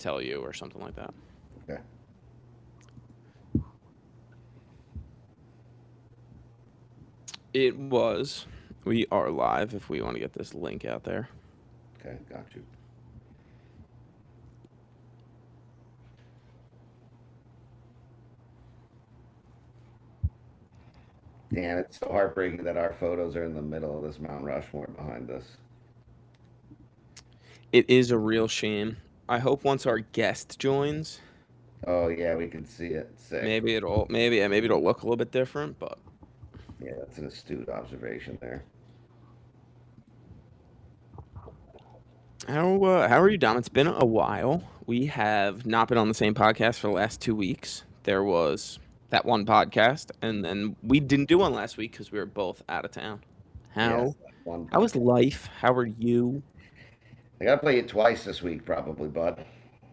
tell you or something like that. Okay. It was. We are live if we want to get this link out there. Okay, got you. Damn, it's so heartbreaking that our photos are in the middle of this Mount Rushmore behind us. It is a real shame. I hope once our guest joins, Oh yeah, we can see it. Sick. maybe it'll look a little bit different. But Yeah, that's an astute observation there. how are you, Dom? It's been a while. We have not been on the same podcast for the last 2 weeks. There was that one podcast, and then we didn't do one last week because we were both out of town. Yes, How one how is podcast. life? How are you? I gotta play it twice this week, probably, bud.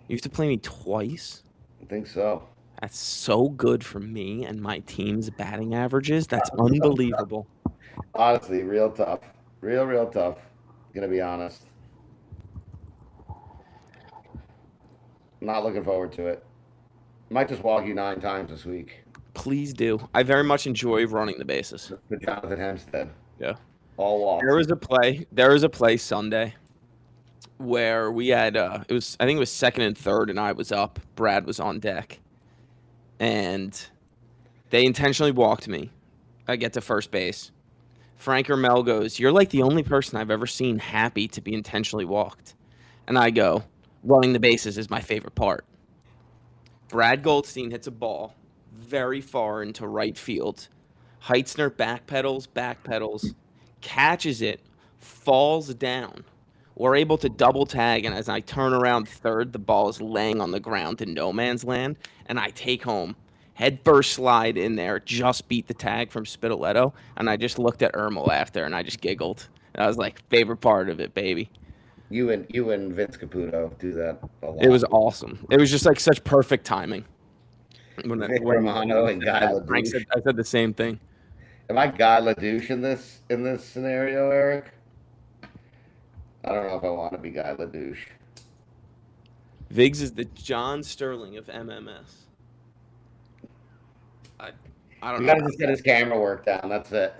You have to play me twice. I think so. That's so good for me and my team's batting averages. That's unbelievable. Honestly, real tough. Real tough. Gonna be honest. Not looking forward to it. Might just walk you 9 times this week. Please do. I very much enjoy running the bases. The Jonathan Hempstead. Yeah. All There walks. was a play. There was a play Sunday where we had it was I think it was second and third and I was up. Brad was on deck. And they intentionally walked me. I get to first base. Frank Mel goes, "You're like the only person I've ever seen happy to be intentionally walked." And I go, "Running the bases is my favorite part." Brad Goldstein hits a ball very far into right field. Heitzner backpedals, catches it, falls down. We're able to double tag, and as I turn around third, the ball is laying on the ground in no man's land, and I take home. Head first slide in there, just beat the tag from Spitaletto, and I just looked at Ermel after, and I just giggled. And I was like, favorite part of it, baby. You and Vince Caputo do that a It was lot. awesome. It was just like such perfect timing. When Vic when Romano you and said Guy that, Frank LaDouche. said I said the same thing. Am I Guy LaDouche in this scenario, Eric? I don't know if I want to be Guy LaDouche. Viggs is the John Sterling of MMS. I I don't We know gotta about just get that. his camera work down. That's it.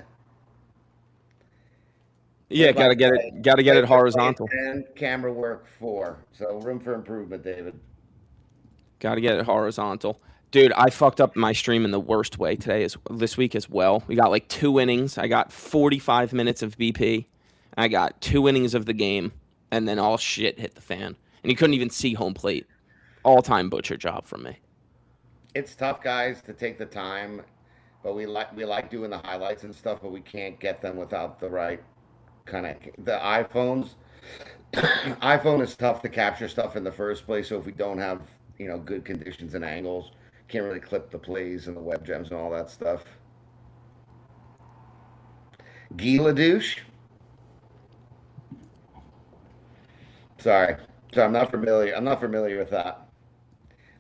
Yeah, Play by gotta get play. it. Gotta get Play it by play horizontal. 10, camera work 4. So room for improvement, David. Gotta get it horizontal. Dude, I fucked up my stream in the worst way today is this week as well. We got like 2 innings. I got 45 minutes of BP. I got 2 innings of the game, and then all shit hit the fan. And you couldn't even see home plate. All time butcher job from me. It's tough, guys, to take the time, but we like doing the highlights and stuff, but we can't get them without the right kind of the iPhones. iPhone is tough to capture stuff in the first place, so if we don't have good conditions and angles, can't really clip the plays and the web gems and all that stuff. Guy Ledouche. Sorry, so I'm not familiar. I'm not familiar with that.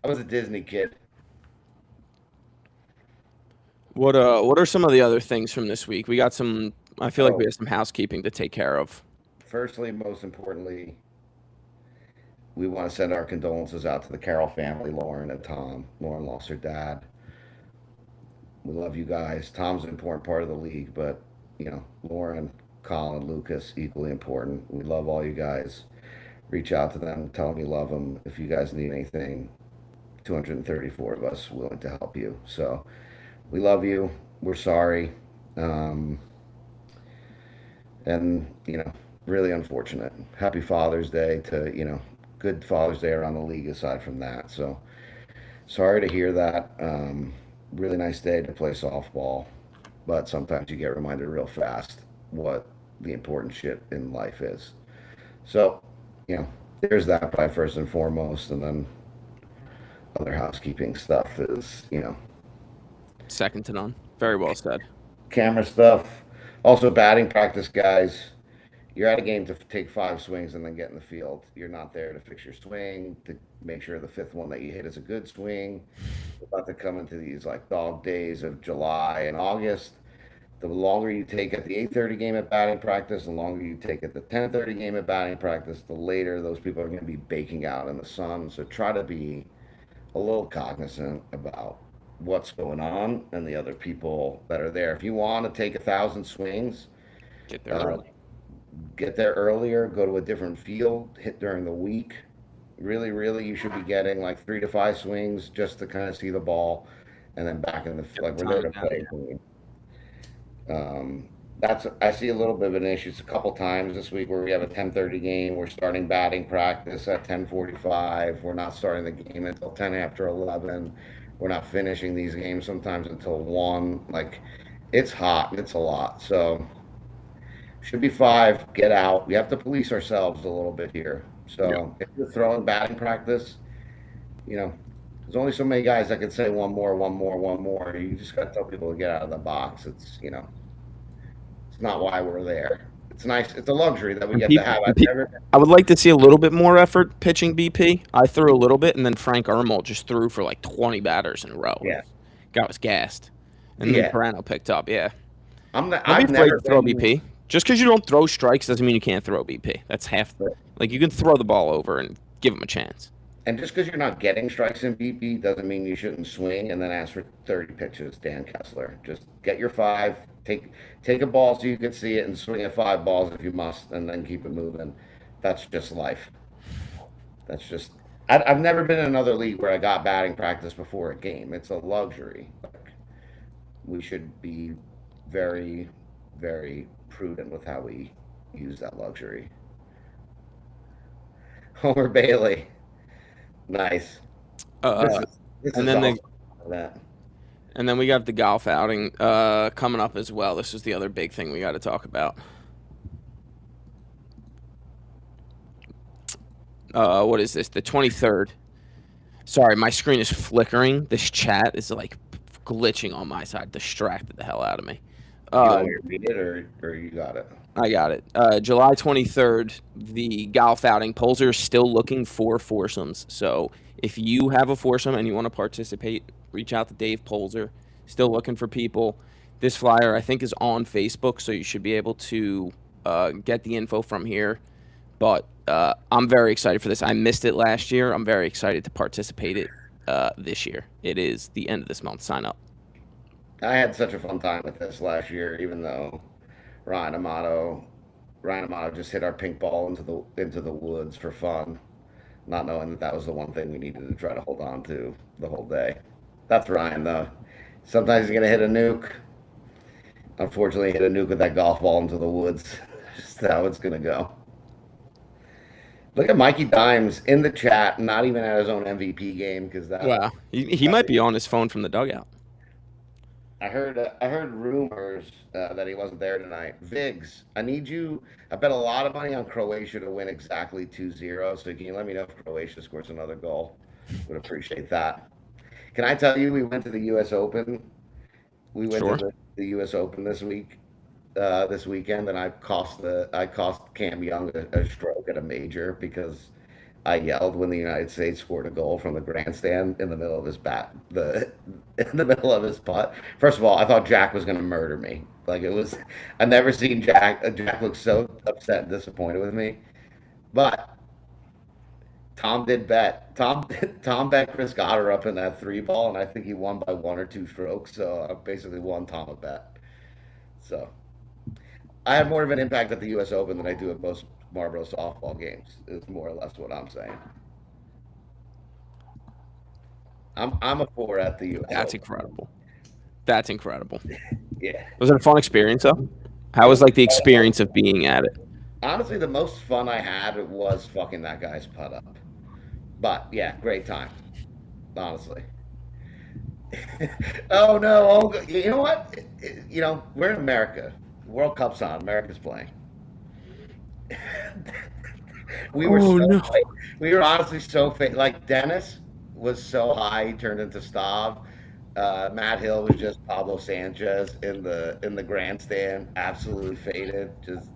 I was a Disney kid. What are some of the other things from this week? We got some I feel like we Oh, have some housekeeping to take care of. firstly, most importantly, we want to send our condolences out to the Carroll family, Lauren and Tom. Lauren lost her dad. We love you guys. Tom's an important part of the league, but Lauren, Colin, Lucas, equally important. We love all you guys. Reach out to them, tell them you love them. If you guys need anything, 234 of us willing to help you. So we love you. We're sorry. Um, and, really unfortunate. Happy Father's Day to, good Father's Day around the league aside from that. So sorry to hear that. Really nice day to play softball, but sometimes you get reminded real fast what the important shit in life is. So, there's that by first and foremost, and then other housekeeping stuff is, Second to none. Very well said. camera stuff. Also, batting practice, guys. You're at a game to take 5 swings and then get in the field. You're not there to fix your swing, to make sure the fifth one that you hit is a good swing. We're about to come into these like dog days of July and August. The longer you take at the 8:30 game at batting practice, the longer you take at the 10:30 game at batting practice, the later those people are going to be baking out in the sun. So try to be a little cognizant about what's going on and the other people that are there. If you want to take 1,000 swings, Get there uh, early. get there earlier, go to a different field, hit during the week. Really, really, you should be getting like 3 to 5 swings just to kind of see the ball, and then back in the Get like the we're there timing to down. play. Um, that's I see a little bit of an issue. It's a couple times this week where we have a 10:30 game. We're starting batting practice at 10:45. We're not starting the game until 10 after 11. We're not finishing these games sometimes until 1. Like it's hot. It's a lot. So should be 5. Get out. We have to police ourselves a little bit here. Yeah. So if you're throwing batting practice, you know, there's only so many guys that can say one more, one more, one more. You just got to tell people to get out of the box. It's not why we're there. It's nice. It's a luxury that we And get to people, have. and I've pe- never. I would like to see a little bit more effort pitching BP. I threw a little bit, and then Frank Ermel just threw for like 20 batters in a row. Yeah, Got us gassed. And then yeah. Perano picked up. Yeah. Don't be I've afraid never to throw been. BP. Just because you don't throw strikes doesn't mean you can't throw BP. That's half. Like, you can throw the ball over and give him a chance. And just because you're not getting strikes in BP doesn't mean you shouldn't swing and then ask for 30 pitches. Dan Kessler, just get your 5. Take a ball so you can see it and swing at 5 balls if you must, and then keep it moving. That's just life. That's just. I've never been in another league where I got batting practice before a game. It's a luxury. Like, we should be very, very prudent with how we use that luxury. Homer Bailey, nice. This Uh, is this and is then awesome. the That and then we got the golf outing coming up as well. This is the other big thing we got to talk about. What is this? The 23rd. Sorry, my screen is flickering. This chat is like glitching on my side. Distracted the hell out of me. you Uh, want me to read it or you got it? I got it. July 23rd, the golf outing. Polls are still looking for foursomes. So if you have a foursome and you want to participate, reach out to Dave Polzer. Still looking for people. This flyer, I think, is on Facebook, so you should be able to get the info from here. But I'm very excited for this. I missed it last year. I'm very excited to participate it this year. It is the end of this month. Sign up. I had such a fun time with this last year, even though Ryan Amato Ryan Amato just hit our pink ball into the woods for fun, not knowing that that was the one thing we needed to try to hold on to the whole day. That's Ryan though. Sometimes he's gonna hit a nuke. Unfortunately, he hit a nuke with that golf ball into the woods. Just how it's gonna go. Look at Mikey Dimes in the chat, not even at his own MVP game because Wow. He that's might be on his phone from the dugout. I heard rumors that he wasn't there tonight. Viggs, I need you. I bet a lot of money on Croatia to win exactly 2-0. So can you let me know if Croatia scores another goal? Would appreciate that. Can I tell you we went to the U.S. Open? We went to Sure. the U.S. Open this weekend, and I cost Cam Young a stroke at a major because I yelled when the United States scored a goal from the grandstand in the middle of his bat, the in the middle of his putt. First of all, I thought Jack was going to murder me. Like it was, I've never seen Jack. Jack look so upset and disappointed with me. But Tom did bet. Tom bet Chris Goddard up in that 3 ball, and I think he won by 1 or 2 strokes. So I basically won Tom a bet. So I had more of an impact at the U.S. Open than I do at most Marlboro softball games. Is more or less what I'm saying. I'm a 4 at the U.S. That's Open. incredible. That's incredible. Yeah. Was it a fun experience though? How was like the experience of being at it? Honestly, the most fun I had was fucking that guy's putt up. But yeah, great time. Honestly. Oh no! Oh, you know what? We're in America. World Cup's on. America's playing. we were Oh so no. we were honestly so like Dennis was so high he turned into Stav. Matt Hill was just Pablo Sanchez in the grandstand, absolutely faded. Just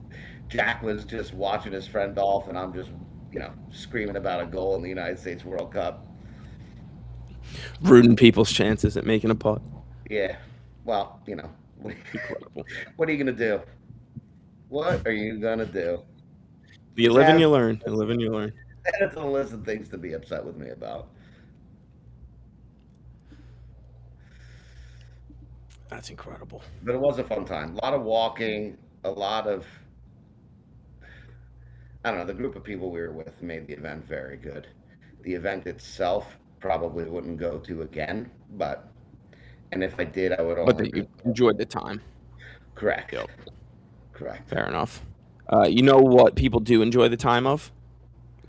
Jack was just watching his friend golf, and I'm just screaming about a goal in the United States World Cup. Ruining people's chances at making a putt. Yeah, well, Incredible. What are you gonna do? What are you gonna do? You Just live and add, you learn. You live and you learn. add it to the list of things to be upset with me about. That's incredible. But it was a fun time. A lot of walking, a lot of I don't know. The group of people we were with made the event very good. The event itself probably wouldn't go to again, but and if I did, I would But only that go. you enjoyed the time. Correct. Yep. Correct. Fair enough. You know what people do enjoy the time of?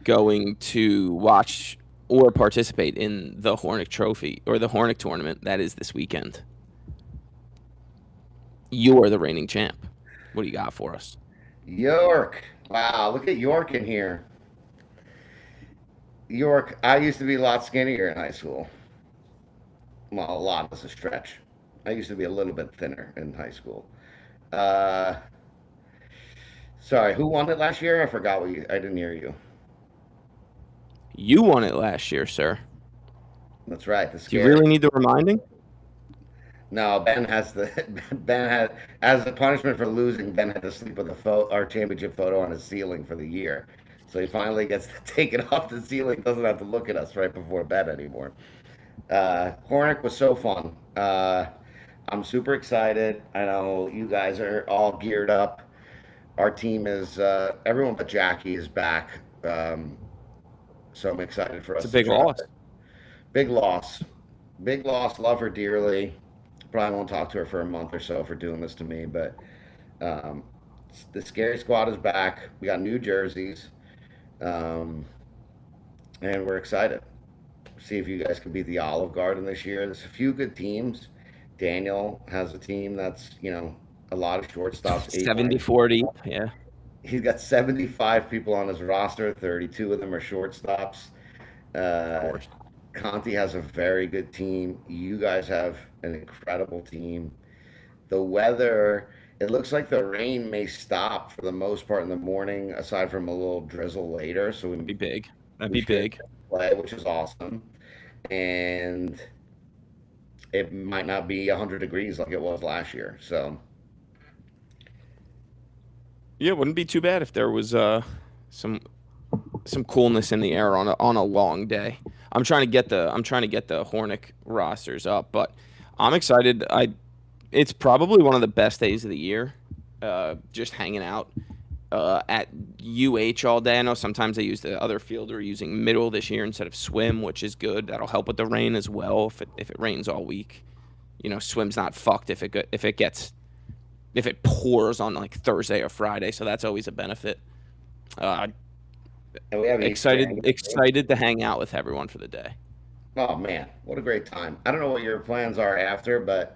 Going to watch or participate in the Hornick Trophy or the Hornick tournament that is this weekend. You are the reigning champ. What do you got for us? York. Wow, look at York in here. York, I used to be a lot skinnier in high school. Well, a lot is a stretch. I used to be a little bit thinner in high school. Uh, sorry, who won it last year? I forgot I didn't hear you. You won it last year, sir. That's right, the Do you scary. really need the reminding? No, Ben has the Ben had as a punishment for losing. Ben had to sleep with our championship photo on his ceiling for the year. So he finally gets to take it off the ceiling. Doesn't have to look at us right before bed anymore. Hornick was so fun. I'm super excited. I know you guys are all geared up. Our team is everyone but Jackie is back. Um, so I'm excited for It's a us to big try. loss. Big loss. Big loss. Love her dearly. Probably won't talk to her for a month or so for doing this to me, but um, the scary squad is back. We got new jerseys, um, and we're excited. See if you guys can beat the Olive Garden this year. There's a few good teams. Daniel has a team that's a lot of shortstops. 74 deep. Yeah, He's got 75 people on his roster. 32 of them are shortstops. of Uh, course. Conti has a very good team. You guys have an incredible team. The weather, it looks like the rain may stop for the most part in the morning, aside from a little drizzle later. So That'd be big. That'd we be should big. play, which is awesome. And it might not be 100 degrees like it was last year. So Yeah, it wouldn't be too bad if there was some some coolness in the air on a long day. I'm trying to get the Hornick rosters up, but I'm excited. I It's probably one of the best days of the year. Just hanging out at UH all day. I know sometimes they use the other field. We're using middle this year instead of swim, which is good. That'll help with the rain as well. If it rains all week, swim's not fucked if it pours on like Thursday or Friday. So that's always a benefit. Uh, and we have Easter excited egg. excited to hang out with everyone for the day. Oh man, what a great time! I don't know what your plans are after, but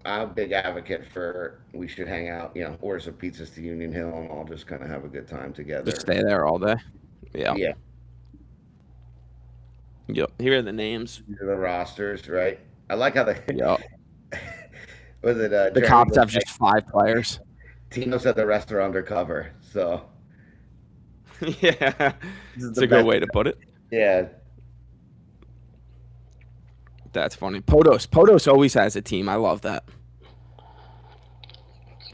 I'm a big advocate for we should hang out. Order some pizzas to Union Hill, and all just kind of have a good time Just together. stay there all day. Yeah. Yeah, Yep. Here are the names. these are the rosters, right? I like how they Yep. was it The Jeremy cops was have like just 5 players. Tino said the rest are undercover, so Yeah. this is It's the a good best. way to put it. Yeah, That's funny. Podos always has a team. I love that.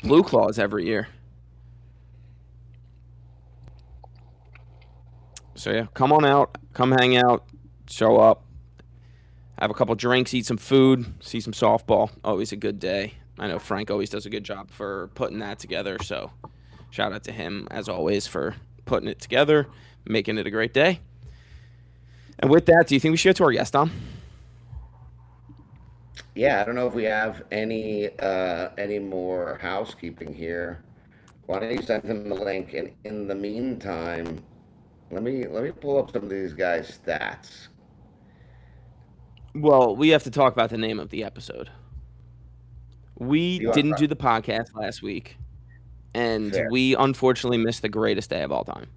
Blue Claws every year. So yeah, come on out, come hang out, show up, have a couple drinks, eat some food, see some softball. Always a good day. I know Frank always does a good job for putting that together. So shout out to him as always for putting it together, making it a great day. And with that, do you think we should get to our guest on? yeah. I don't know if we have any more housekeeping here. Why don't you send him the link? And in the meantime, let me pull up some of these guys' stats. Well, we have to talk about the name of the episode. We You want didn't do the podcast last week, and fair? we unfortunately missed the greatest day of all time.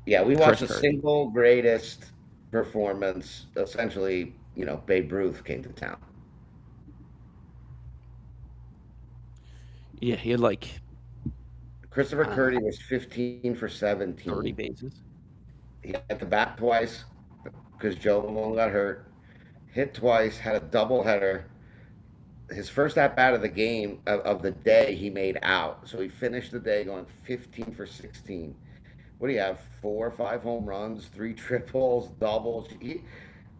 Yeah, we watched Chris the Curti. single greatest performance. Essentially, Babe Ruth came to town. Yeah, he had like, Christopher I don't know, Curti was 15 for 30 17. bases. He hit the bat twice because Joe Malone got hurt. Hit twice, had a doubleheader, his first at bat of the game of the day he made out. So he finished the day going 15 for 16. What do you have? 4 or 5 home runs, three triples, doubles.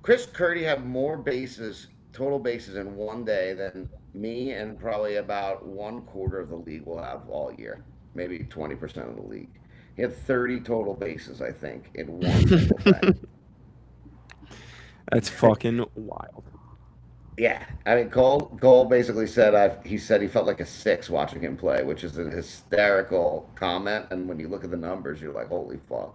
Chris Curti had more bases, total bases in one day than me and probably about 1/4 of the league will have all year. Maybe 20% of the league. He had 30 total bases, I think, in one single day. That's fucking wild. Yeah, I mean Cole basically said he said he felt like a six watching him play, which is a hysterical comment. And when you look at the numbers, you're like, holy fuck.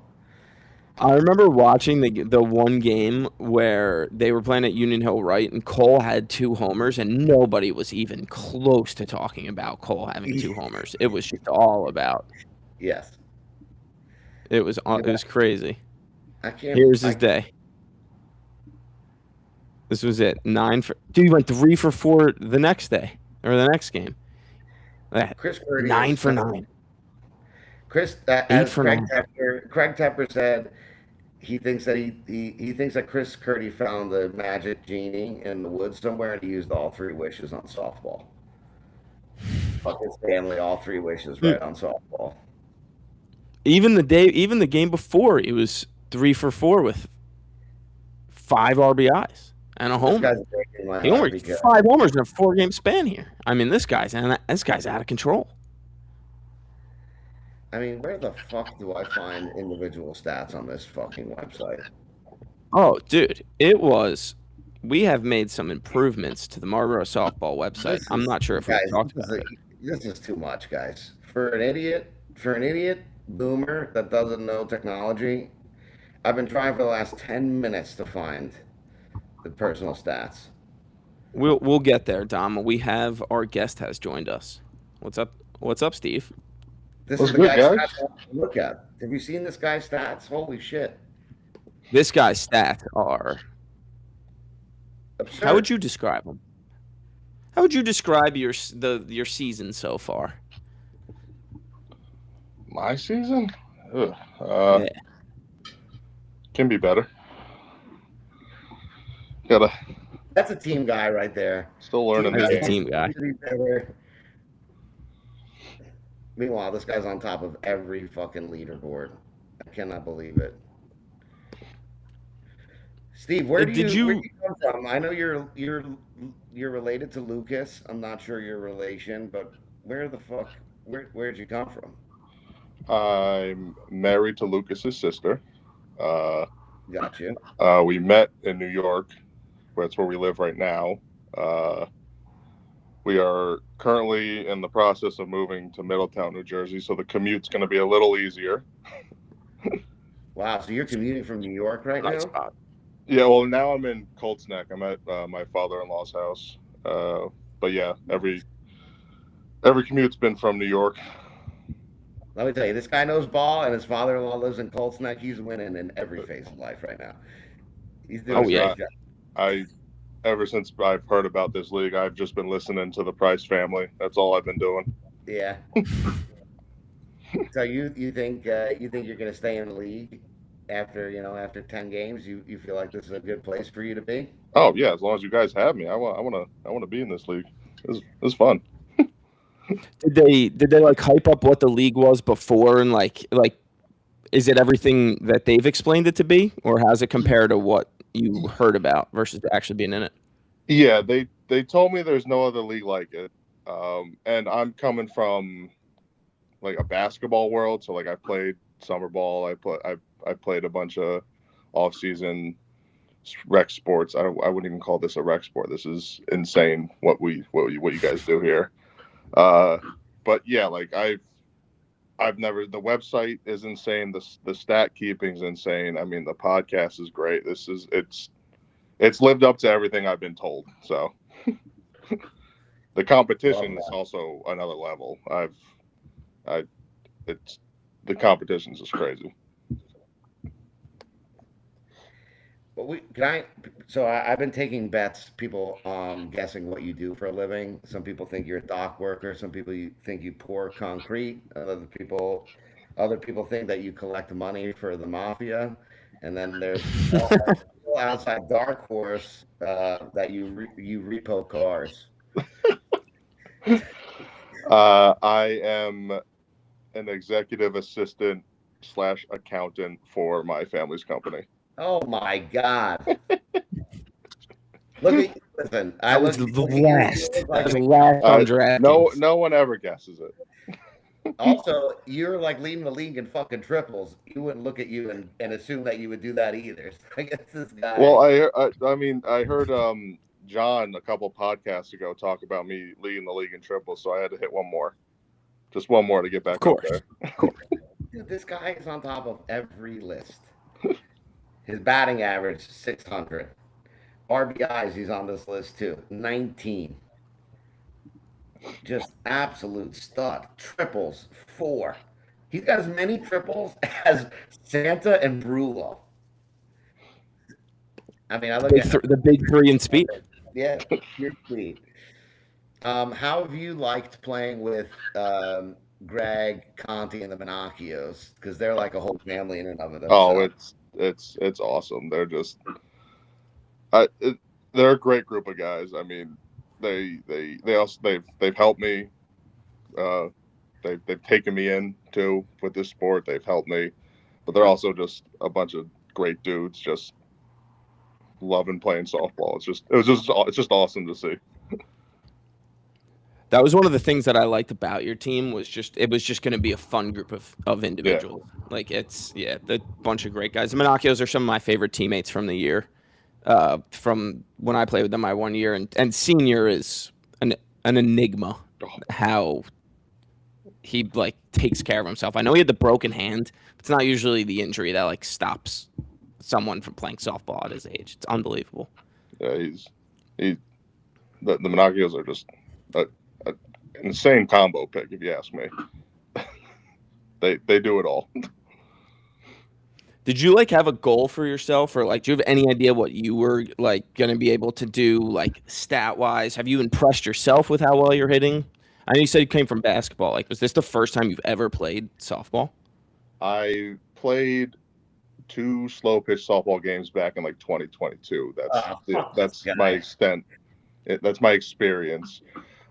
I remember watching the one game where they were playing at Union Hill, right? And Cole had 2 homers, and nobody was even close to talking about Cole having 2 homers. It was just all about. Yes. It was crazy. I can't. Here's his day. This was it. 9 for dude. He went 3 for 4 the next day or the next game. Chris Curti 9 for 9. Chris, Eight as for nine. Craig Tepper said, he thinks that he thinks that Chris Curti found the magic genie in the woods somewhere, and he used all 3 wishes on softball. Fuck his family, all 3 wishes right on softball. Even the game before, it was 3 for 4 with 5 RBIs and a This homer. guy's breaking my He heart only because 5 homers in a 4-game span here. I mean, this guy's out of control. I mean, where the fuck do I find individual stats on this fucking website? Oh, dude, we have made some improvements to the Marlboro softball website. This I'm is not sure if we've guys. talked about it. This is too much, guys. For an idiot boomer that doesn't know technology, I've been trying for the last 10 minutes to find the personal stats. We'll get there, Dom. We have our guest has joined us. What's up? What's up, Steve? This What's is the good, guy's guys? stats I want to look at. Have you seen this guy's stats? Holy shit! This guy's stats are. Absurd. How would you describe them? How would you describe your season so far? My season? Ugh. Yeah. Can be better. Gotta That's a team guy right there. still learning That's the a game. team guy. Meanwhile, this guy's on top of every fucking leaderboard. I cannot believe it. Steve, where do you come from? I know you're related to Lucas. I'm not sure your relation, but where the fuck where'd you come from? I'm married to Lucas's sister. Gotcha. We met in New York. That's where we live right now. We are currently in the process of moving to Middletown, New Jersey, so the commute's going to be a little easier. Wow, so you're commuting from New York right Nice now? spot. Yeah, well, now I'm in Colts Neck. I'm at my father-in-law's house. But yeah, every commute's been from New York. Let me tell you, this guy knows ball, and his father-in-law lives in Colts Neck. He's winning in every phase of life right now. He's doing Oh, a yeah. great job. Ever since I've heard about this league, I've just been listening to the Price family. That's all I've been doing. Yeah. So you think you're going to stay in the league after 10 games? You feel like this is a good place for you to be? Oh yeah, as long as you guys have me, I want to be in this league. It's fun. Did they like hype up what the league was before and like is it everything that they've explained it to be, or has it compared to what you heard about versus actually being in it? Yeah, they told me there's no other league like it, and I'm coming from like a basketball world, so like I played summer ball, I played a bunch of off-season rec sports. I wouldn't even call this a rec sport. This is insane what you guys do here. But yeah, like I've never. The website is insane. The stat keeping's insane. I mean, the podcast is great. It's lived up to everything I've been told. So the competition is also another level. The competition's just crazy. Well, I've been taking bets. People guessing what you do for a living. Some people think you're a dock worker. Some people think you pour concrete. Other people think that you collect money for the mafia. And then there's all outside dark horse that you repo cars. I am an executive assistant / accountant for my family's company. Oh my God! Look at you. Listen, I That was look. the Look at you. You last. look That like was the an last on DraftKings. No one ever guesses it. Also, you're like leading the league in fucking triples. You wouldn't look at you and assume that you would do that either. So I guess this Well, guy. I heard John a couple podcasts ago talk about me leading the league in triples, so I had to hit one more, just one more to get Of back up course. there. Of course. Dude, this guy is on top of every list. His batting average 600. RBIs, he's on this list too. 19. Just absolute stud. Triples, 4. He's got as many triples as Santa and Brulo. I mean, I look at The big three in speed. yeah, you're sweet. How have you liked playing with Greg, Conti, and the Minacchios? Because they're like a whole family in and of Oh, themselves. it's awesome. They're just I it, they're a great group of guys. I mean, they've helped me. Uh, they've taken me in too with this sport. They've helped me, but they're also just a bunch of great dudes. Just loving playing softball. It's just awesome to see. That was one of the things that I liked about your team was just it was just going to be a fun group of individuals. Like the bunch of great guys. The Monacchios are some of my favorite teammates from the year. From when I played with them my 1 year, and Senior is an enigma. How he like takes care of himself. I know he had the broken hand. But it's not usually the injury that like stops someone from playing softball at his age. It's unbelievable. Yeah, he the Monacchios are just a insane combo pick if you ask me. They do it all. Did you like have a goal for yourself, or like do you have any idea what you were like going to be able to do, like stat wise? Have you impressed yourself with how well you're hitting? I know you said you came from basketball. Like, was this the first time you've ever played softball? I played 2 slow pitch softball games back in like 2022. That's my Guy. extent. That's my experience.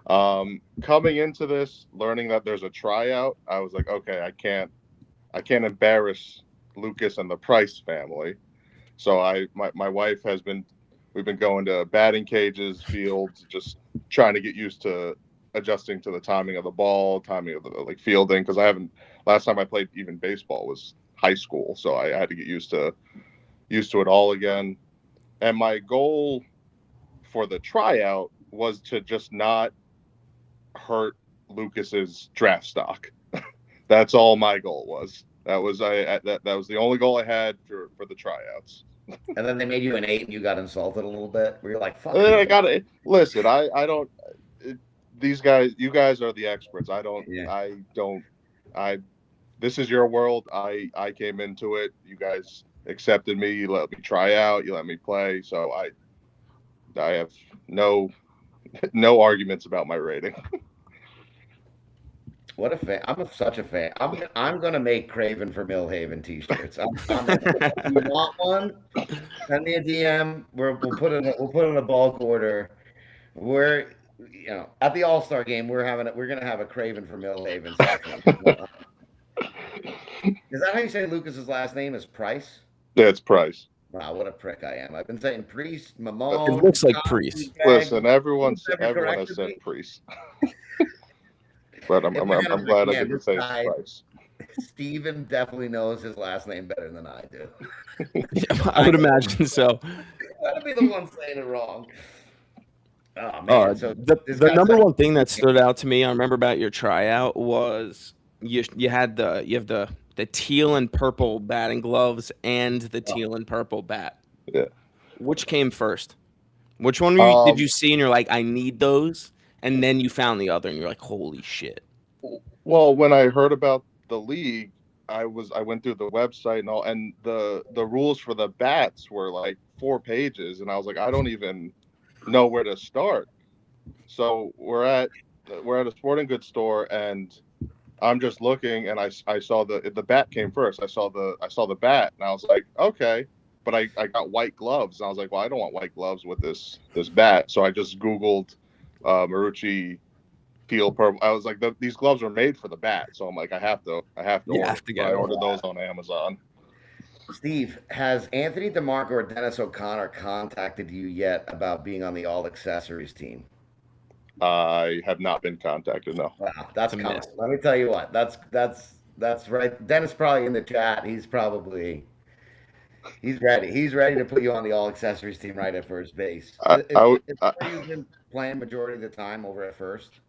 Coming into this, learning that there's a tryout, I was like, okay, I can't embarrass Lucas and the Price family. So my wife we've been going to batting cages, fields, just trying to get used to adjusting to the timing of the ball, timing of the like fielding, because last time I played even baseball was high school, so I had to get used to it all again. And my goal for the tryout was to just not hurt Lucas's draft stock. That's all my goal was. That was that was the only goal I had for the tryouts. And then they made you an 8 and you got insulted a little bit. Where you're like, fuck And then you. I got to listen. I don't. These guys, you guys are the experts. Yeah. I don't. I. This is your world. I came into it. You guys accepted me. You let me try out. You let me play. So I have no arguments about my rating. What a fan! Such a fan. I'm gonna make Craven for Millhaven t-shirts. If you want one, send me a DM. We'll put in a bulk order. We're at the All-Star game. We're gonna have a Craven for Millhaven section. Is that how you say Lucas's last name is Price? Yeah, it's Price. Wow, what a prick I am. I've been saying Priest, It It Mamone, looks like Coffee, Priest. Greg. Listen, everyone Never has corrected said me. Priest, but I'm glad I get to say Price. Steven definitely knows his last name better than I do. I would imagine so. Gotta be the one saying it wrong. Oh man! So The number one thing that stood out to me, I remember about your tryout was you have the teal and purple batting gloves and the teal and purple bat. Yeah. Which came first? Which one did you see and you're like, I need those? And then you found the other and you're like, holy shit. Well, when I heard about the league, I went through the website and all, and the rules for the bats were like 4 pages, and I was like, I don't even know where to start. So we're at a sporting goods store, and I'm just looking, and I saw the bat came first. I saw the bat, and I was like, okay, but I got white gloves, and I was like, well, I don't want white gloves with this bat. So I just Googled Marucci Teal Purple. I was like, these gloves are made for the bat, so I'm like, I have to You order. have to So get I them. ordered those on Amazon. Steve, has Anthony DeMarco or Dennis O'Connor contacted you yet about being on the All Accessories team? I have not been contacted. No. Wow, that's It's a coming. miss. Let me tell you what. That's right. Dennis probably in the chat. He's ready. He's ready to put you on the All Accessories team right at first base. I, I, Is I where you've been playing majority of the time over at first?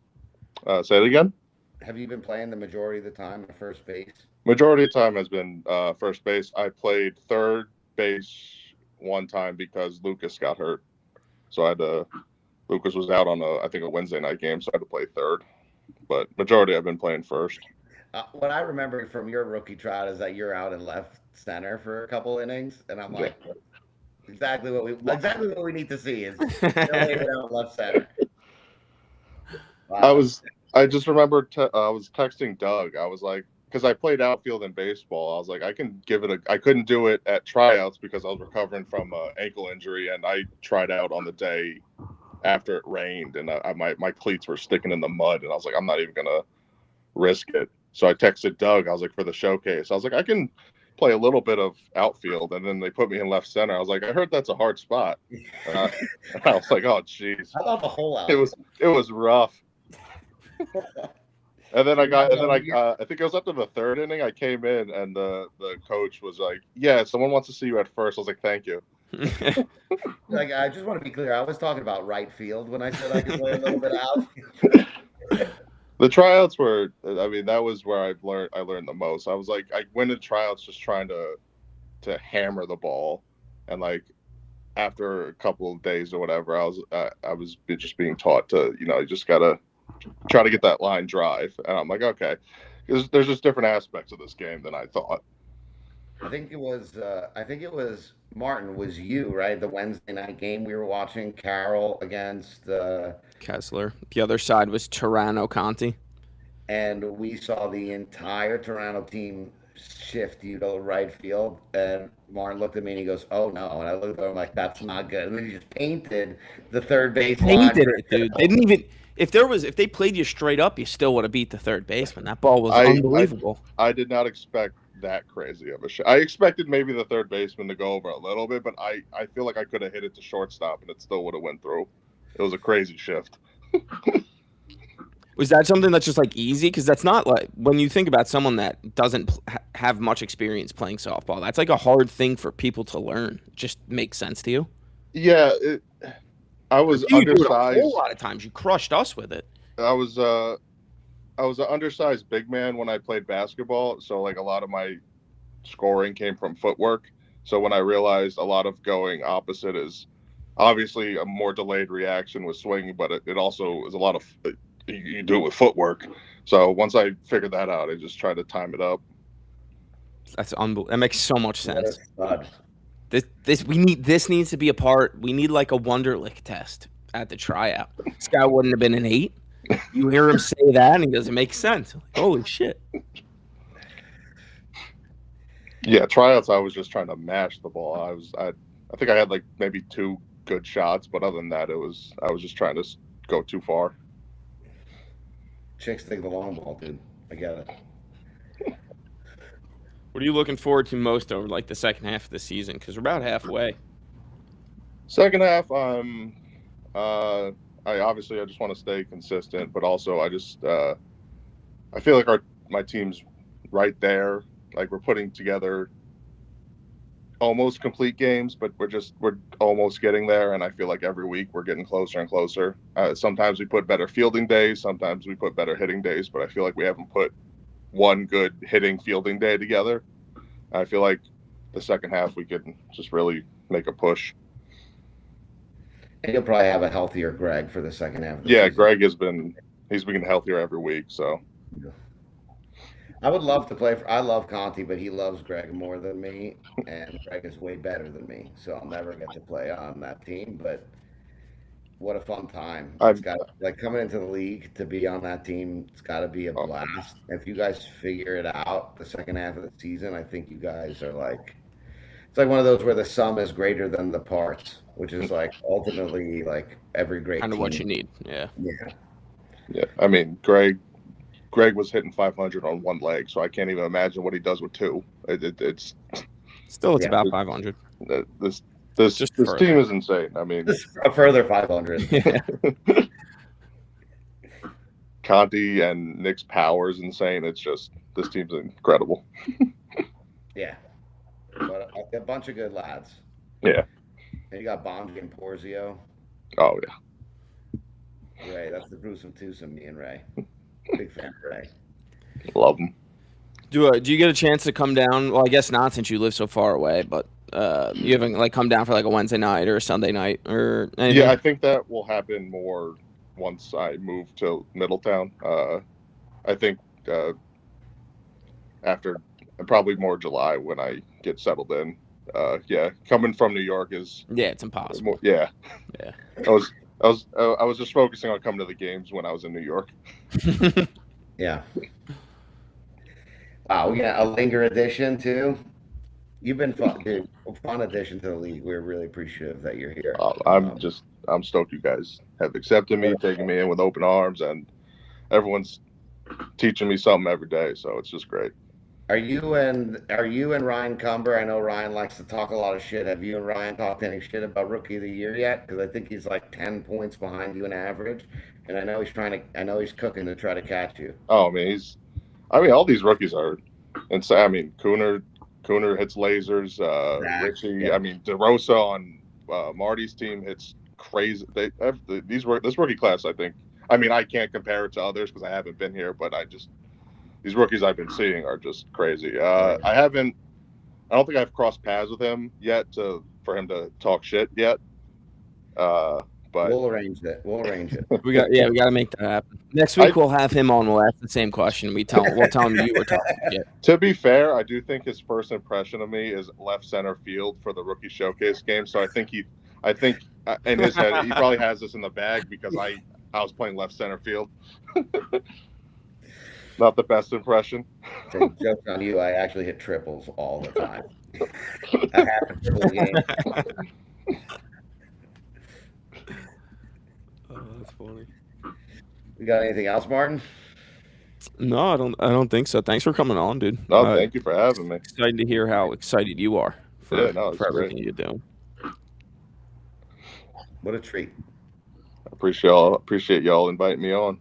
say it again. Have you been playing the majority of the time at first base? Majority of time has been first base. I played third base one time because Lucas got hurt, so I had to. Lucas was out on I think a Wednesday night game, so I had to play third. But majority I've been playing first. What I remember from your rookie tryout is that you're out in left center for a couple innings, and I'm Yeah. like, exactly what we need to see is Billy hit out left center. Wow. I just remember I was texting Doug. I was like, because I played outfield in baseball. I was like, I can give it I couldn't do it at tryouts because I was recovering from an ankle injury, and I tried out on the day after it rained, and my cleats were sticking in the mud, and I was like, I'm not even gonna risk it. So I texted Doug. I was like, for the showcase, I was like, I can play a little bit of outfield, and then they put me in left center. I was like, I heard that's a hard spot. I was like, oh jeez, How about the whole outfield? it was rough. And then I think it was after the third inning. I came in, and the coach was like, "Yeah, someone wants to see you at first." I was like, "Thank you." Like, I just want to be clear. I was talking about right field when I said I could play a little bit of outfield. The tryouts were, I mean, that was where I learned the most. I was like, I went to tryouts just trying to hammer the ball, and like after a couple of days or whatever, I was just being taught to, you just gotta try to get that line drive, and I'm like, okay, because there's just different aspects of this game than I thought. I think it was Martin. Was you right? The Wednesday night game we were watching, Carroll against, Kessler. The other side was Toronto Conti. and we saw the entire Toronto team shift you to right field. And Martin looked at me and he goes, "Oh no!" And I looked at him like, "That's not good." And then he just painted the third base line. Painted it, dude. They didn't even. If they played you straight up, you still would have beat the third baseman. That ball was unbelievable. I did not expect that crazy of a shot. I expected maybe the third baseman to go over a little bit, but I feel like I could have hit it to shortstop and it still would have went through. It was a crazy shift. Was that something that's just like easy? Because that's not like when you think about someone that doesn't have much experience playing softball. That's like a hard thing for people to learn. Just makes sense to you. Yeah, I was You do it a undersized. whole lot of times. You crushed us with it. I was an undersized big man when I played basketball, so like a lot of my scoring came from footwork. So when I realized a lot of going opposite is obviously a more delayed reaction with swinging, but it also is a lot of you do it with footwork. So once I figured that out, I just tried to time it up. That's unbelievable. That makes so much sense. What a stud. This needs to be a part. We need like a Wonderlic test at the tryout. This guy wouldn't have been an 8. You hear him say that, and he doesn't make sense. Like, holy shit! Yeah, tryouts. I was just trying to mash the ball. I think I had like maybe 2 good shots, but other than that, I was just trying to go too far. Chicks think the long ball, dude. I get it. What are you looking forward to most over like the second half of the season? Because we're about halfway. Second half, I just want to stay consistent, but also I feel like my team's right there. Like we're putting together almost complete games, but we're almost getting there. And I feel like every week we're getting closer and closer. Sometimes we put better fielding days, sometimes we put better hitting days, but I feel like we haven't put one good hitting fielding day together. I feel like the second half we can just really make a push. And you'll probably have a healthier Greg for the second half of the Yeah, season. Greg he's been healthier every week, so I would love to play I love Conti, but he loves Greg more than me, and Greg is way better than me, so I'll never get to play on that team. But what a fun time! It's got like coming into the league to be on that team. It's got to be a blast. If you guys figure it out the second half of the season, I think you guys are like It's like one of those where the sum is greater than the parts, which is like ultimately like every great Kind of what you team. need. Yeah. Yeah. Yeah, I mean, Greg was hitting 500 on one leg, so I can't even imagine what he does with two. It's Still, it's Yeah. about 500. this Just this team further. is insane. I mean, Just a further 500. Yeah. Conti and Nick's power is insane. It's just this team's incredible. Yeah. But a bunch of good lads. Yeah. And you got Bonji and Porzio. Oh yeah, Ray, that's the gruesome twosome, me and Ray. Big fan of Ray. love them. Do you get a chance to come down? Well, I guess not since you live so far away, but you haven't like come down for like a Wednesday night or a Sunday night or anything? Yeah, I think that will happen more once I move to Middletown. I think after probably more July when I get settled in. Yeah, coming from New York is Yeah, it's impossible. yeah. Yeah. I was just focusing on coming to the games when I was in New York. Yeah. Wow, we got a Linger edition too. You've been fun, dude. Fun addition to the league. We're really appreciative that you're here. I'm stoked you guys have accepted me, taking me in with open arms, and everyone's teaching me something every day. So it's just great. Are you and Ryan Cumber? I know Ryan likes to talk a lot of shit. Have you and Ryan talked any shit about Rookie of the Year yet? Because I think he's like 10 points behind you in average, and I know he's cooking to try to catch you. Oh, I mean, all these rookies are insane. I mean, Cooner hits lasers. Richie. Yeah. I mean, DeRosa on Marty's team hits crazy. This rookie class. I think. I mean, I can't compare it to others because I haven't been here, but these rookies I've been seeing are just crazy. I don't think I've crossed paths with him yet for him to talk shit yet. But We'll arrange it. We got to make that happen. Next week we'll have him on. We'll ask the same question. We'll tell him you were talking shit. To be fair, I do think his first impression of me is left center field for the rookie showcase game. So I think in his head he probably has this in the bag because I was playing left center field. Not the best impression. So joke on you. I actually hit triples all the time. I have a triple game. Oh, that's funny. We got anything else, Martin? No, I don't think so. Thanks for coming on, dude. No, thank you for having me. Excited to hear how excited you are for everything you're doing. What a treat. I appreciate y'all inviting me on.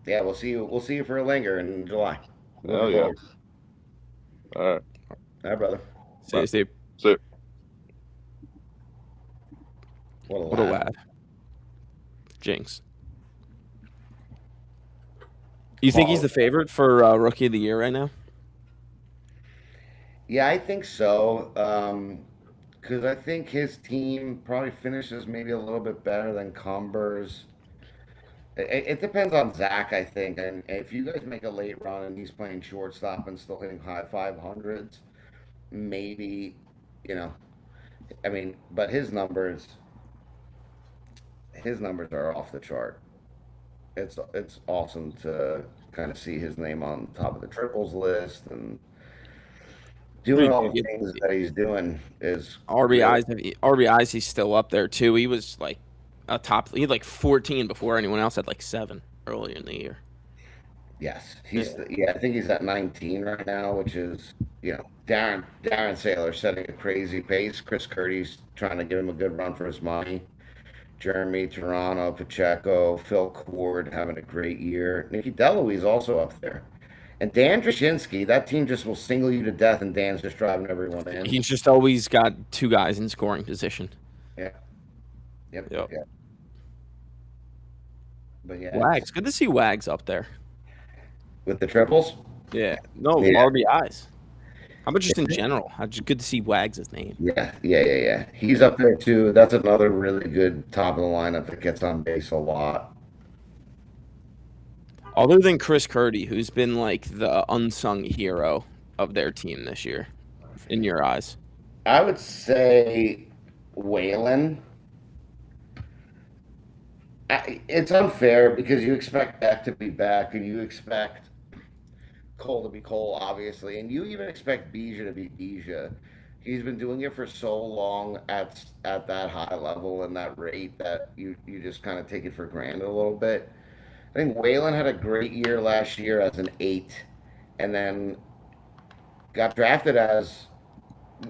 Yeah, we'll see you for a linger in July. Oh yeah. All right. All right, brother. See you, Steve. See you. What a lad. Jinx. You think he's the favorite for Rookie of the Year right now? Yeah, I think so. Because I think his team probably finishes maybe a little bit better than Cumber's. It depends on Zach, I think. And if you guys make a late run and he's playing shortstop and still hitting high 500s, maybe, I mean, but his numbers are off the chart. It's awesome to kind of see his name on top of the triples list and doing all the things that he's doing is RBIs. He's still up there too. He was like he had like 14 before anyone else had like 7 earlier in the year. Yes, I think he's at 19 right now, which is Darren Saylor setting a crazy pace. Chris Curti's trying to give him a good run for his money. Jeremy Toronto, Pacheco, Phil Cord having a great year. Nicky DeLuise also up there. And Dan Drashinsky, that team just will single you to death, and Dan's just driving everyone in. He's just always got 2 guys in scoring position. Yeah. Yep. But yeah. Wags. Good to see Wags up there. With the triples? Yeah. No, RBIs. How about just in general? Just good to see Wags' name. Yeah. He's up there too. That's another really good top of the lineup that gets on base a lot. Other than Chris Curti, who's been like the unsung hero of their team this year, in your eyes? I would say Waylon. It's unfair because you expect Beck to be back and you expect Cole to be Cole, obviously, and you even expect Bija to be Bija. he's been doing it for so long at that high level and that rate that you just kind of take it for granted a little bit. I think Waylon had a great year last year as an eight, and then got drafted as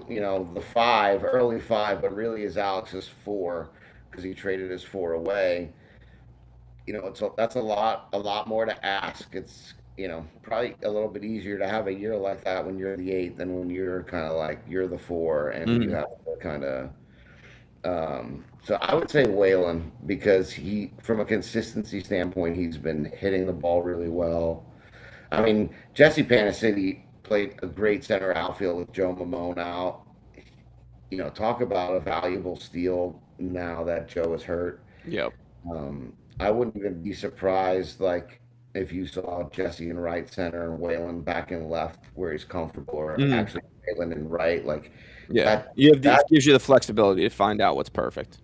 the five, early five, but really is Alex's four because he traded his four away. That's a lot more to ask. It's probably a little bit easier to have a year like that when you're the eight than when you're kind of like you're the four and you Mm. have to kind of. So I would say Waylon because from a consistency standpoint, he's been hitting the ball really well. I mean, Jesse Panacity played a great center outfield with Joe Mamone out. Talk about a valuable steal now that Joe is hurt. Yep. I wouldn't even be surprised, like, if you saw Jesse in right center and Waylon back in left where he's comfortable, or Mm. actually Waylon in right, like Yeah. that. You have That it gives you the flexibility to find out what's perfect.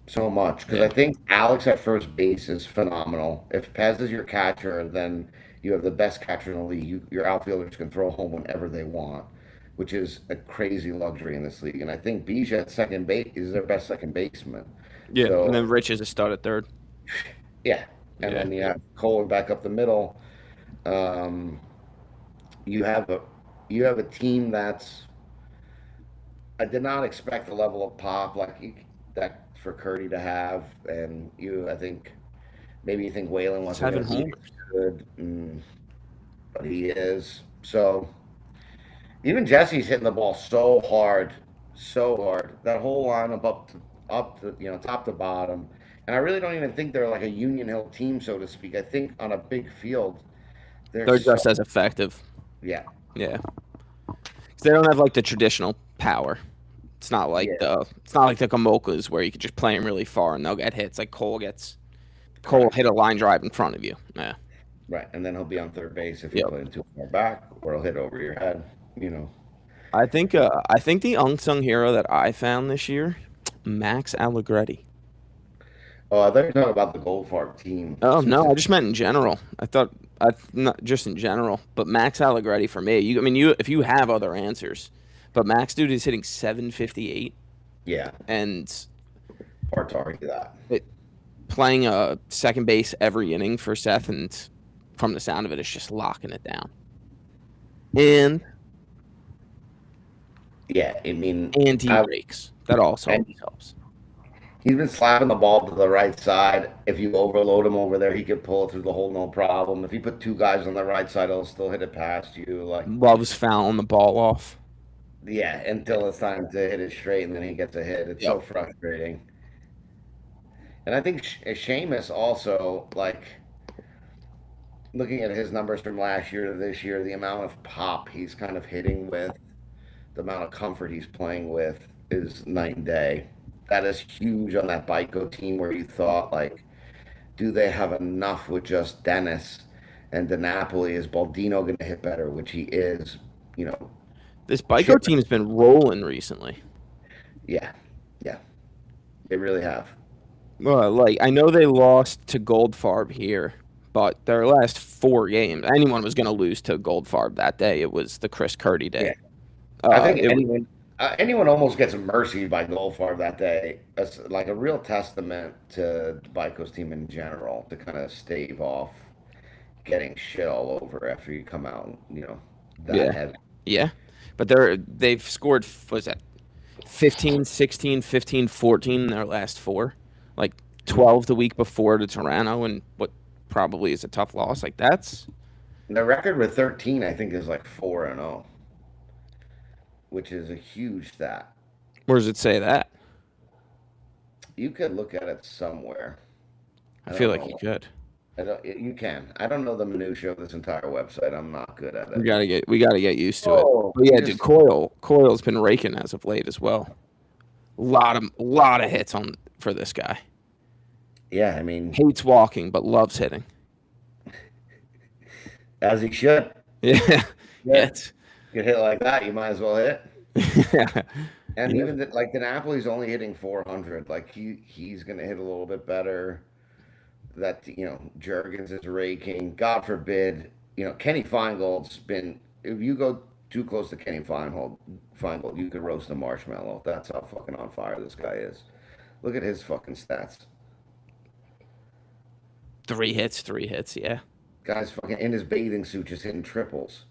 so much because I Yeah. think Alex at first base is phenomenal. If Pez is your catcher, then you have the best catcher in the league. Your outfielders can throw home whenever they want, which is a crazy luxury in this league. And I think Bijan at second base is their best second baseman. Yeah. And then So Rich is a stud at third. yeah, and Yeah. then you have Cole back up the middle. Um, you have a team that's I did not expect the level of pop that for Curti to have, and I think maybe you think Waylon wasn't going 7 to be homers. as good, but he is. So even Jesse's hitting the ball so hard, so hard. That whole lineup up to top to bottom, and I really don't even think they're like a Union Hill team, so to speak. I think on a big field, they're They're so just as effective. yeah, Yeah. 'Cause they don't have like the traditional power. yeah, It's not like the Gamokas where you could just play them really far and they'll get hits. Like Cole correct. hit a line drive in front of you. Yeah. Right, and then he'll be on third base if you're Yep. playing too far back, or he'll hit over your head. You know. I think the unsung hero that I found this year, Max Allegretti. Oh, I thought you were talking about the Goldfarb team Oh no, I specifically. just meant in general. I not just in general, but Max Allegretti for me. I mean, if you have other answers, but Max dude is hitting 758 Yeah, and hard to argue that. it, playing a second base every inning for Seth, and from the sound of it, it's just locking it down. And Yeah, I mean, he I, rakes. That also and always helps. he's been slapping the ball to the right side. If you overload him over there, he could pull it through the hole, no problem. If you put two guys on the right side, he'll still hit it past you. Like, Loves fouling the ball off. yeah, until it's time to hit it straight, and then he gets a hit. It's Yep. so frustrating. And I think Seamus also, like, looking at his numbers from last year to this year, the amount of pop he's kind of hitting with, the amount of comfort he's playing with is night and day. That is huge on that Bico team where you thought, like, do they have enough with just Dennis and DiNapoli? Is Baldino going to hit better, which he is, you know, This Bico Chipper. team's been rolling recently. Yeah, yeah, they really have. Well, like I know they lost to Goldfarb here, but their last 4 games, anyone was going to lose to Goldfarb that day. It was the Chris Curti Yeah, day. I think It was anyone almost gets mercy by Goldfarb that day. That's like a real testament to Bico's team in general to kind of stave off getting shit all over after you come out, that yeah, heavy. yeah, but they've scored was that 15, 16, 15, 14 in their last 4, like Mhm. 12 the week before to Toronto, and what probably is a tough loss. Like that's The record with 13, I think, is like 4-0, which is a huge stat. where does it say that? You could look at it somewhere. I I feel don't like you know. could. I don't. You can. I don't know the minutia of this entire website. I'm not good at it. We gotta get used to it. Oh, But you yeah, dude, just Coyle's been raking as of late as well. Lot of hits on for this guy. yeah. I mean, Hates walking, but loves hitting. as he should. Yeah, Good. yes, Get hit like that, you might as well hit. yeah, And yeah. even like the Napoli's only hitting 400. Like he's gonna hit a little bit better. That Jurgens is raking. God forbid, Kenny Feingold's been. If you go too close to Kenny Feingold. You could roast a marshmallow. That's how fucking on fire this guy is. Look at his fucking stats. 3 hits, yeah. Guy's fucking in his bathing suit, just hitting triples.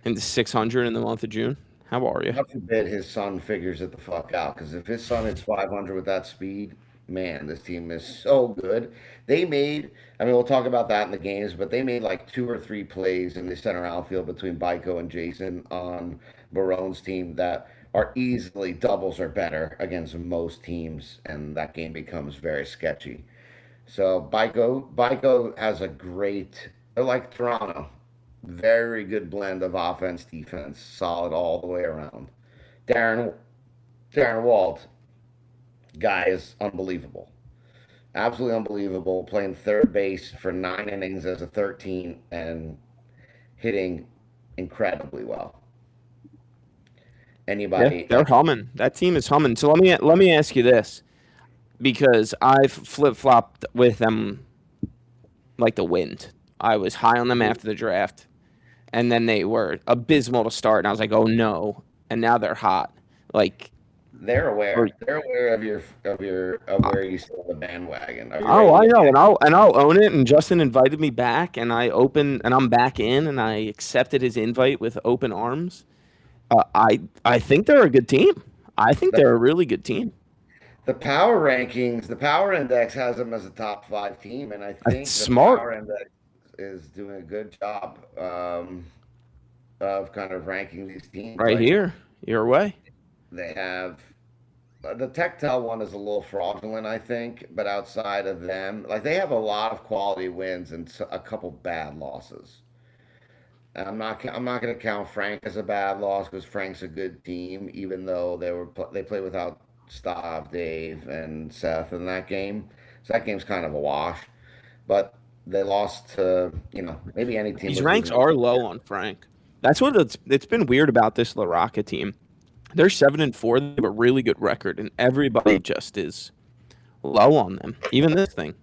Into 600 in the month of June. How are you? God forbid his son figures it the fuck out. Because if his son hits 500 with that speed, man, this team is so good. They made, I mean, we'll talk about that in the games, but they made like 2 or 3 plays in the center outfield between Baiko and Jason on Barone's team that are easily doubles or better against most teams, and that game becomes very sketchy. So Baiko has a great, like Toronto, very good blend of offense, defense, solid all the way around. Darren Darren Wald, guy is unbelievable, absolutely unbelievable. Playing third base for 9 innings as a 13 and hitting incredibly well. Yeah, Anybody? they're humming. That team is humming. So let me ask you this, because I've flip flopped with them like the wind. I was high on them after the draft, and then they were abysmal to start, and I was like, oh no, and now they're hot. Like, They're or, aware. They're aware of where you sit on the bandwagon. Are you ready oh, to I get know, back? and I'll own it. And Justin invited me back, and I'm back in, and I accepted his invite with open arms. I think they're a good team. I think The, they're a really good team. the power rankings, the power index has them as a top 5 team, and I That's think the smart. power index is doing a good job of kind of ranking these teams. Right Like here, your way. they have the Tectel one is a little fraudulent, I think, but outside of them, like they have a lot of quality wins and a couple bad losses. And I'm not going to count Frank as a bad loss because Frank's a good team, even though they play without Stav, Dave, and Seth in that game. So that game's kind of a wash. But they lost to maybe any team These was ranks losing. are low on Frank. That's what it's been weird about this LaRocca team. They're 7-4. They have a really good record, and everybody just is low on them. Even this thing.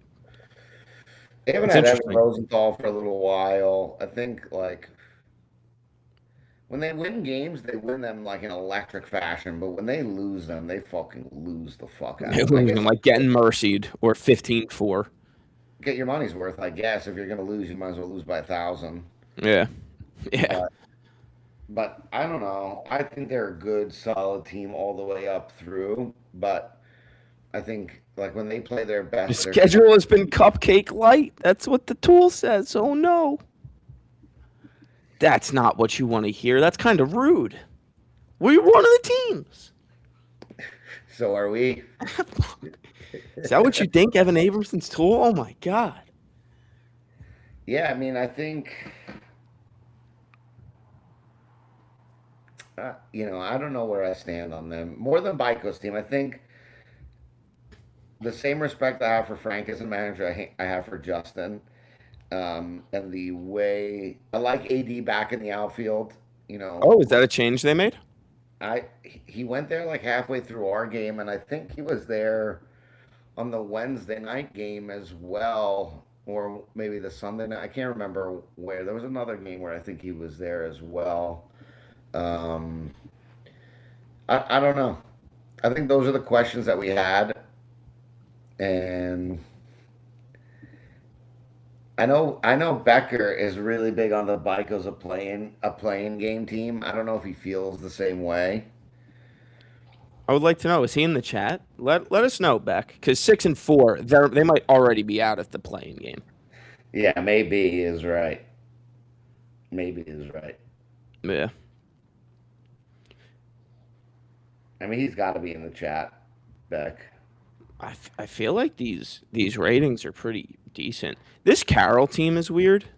They haven't It's had Evan interesting. Rosenthal for a little while. I think like when they win games, they win them like in electric fashion. But when they lose them, they fucking lose the fuck out of them. I guess Like getting mercied or 15-4. get your money's worth. I guess if you're gonna lose, you might as well lose by 1,000. Yeah. Yeah. But I don't know. I think they're a good, solid team all the way up through. But I think like when they play their The best, they're schedule has been cupcake light. That's what the tool says. Oh no. That's not what you want to hear. That's kind of rude. We're one of the teams. so are we. Is that what you think, Evan Abramson's tool? Oh my God. Yeah, I mean, I think I don't know where I stand on them. More than Baiko's team, I think the same respect I have for Frank as a manager, I have for Justin. And the way I like AD back in the outfield. Oh, is that a change they made? He went there like halfway through our game, and I think he was there on the Wednesday night game as well, or maybe the Sunday night. I can't remember where. There was another game where I think he was there as well. Um, I don't know. I think those are the questions that we had, and I know Becker is really big on the Bikos a playing game team. I don't know if he feels the same way. I would like to know. Is he in the chat? Let us know, Beck. Because 6-4, they might already be out at the playing game. Yeah, maybe he is right. Maybe he is right. Yeah. I mean, he's got to be in the chat, Beck. I feel like these ratings are pretty decent. This Carroll team is weird Yeah,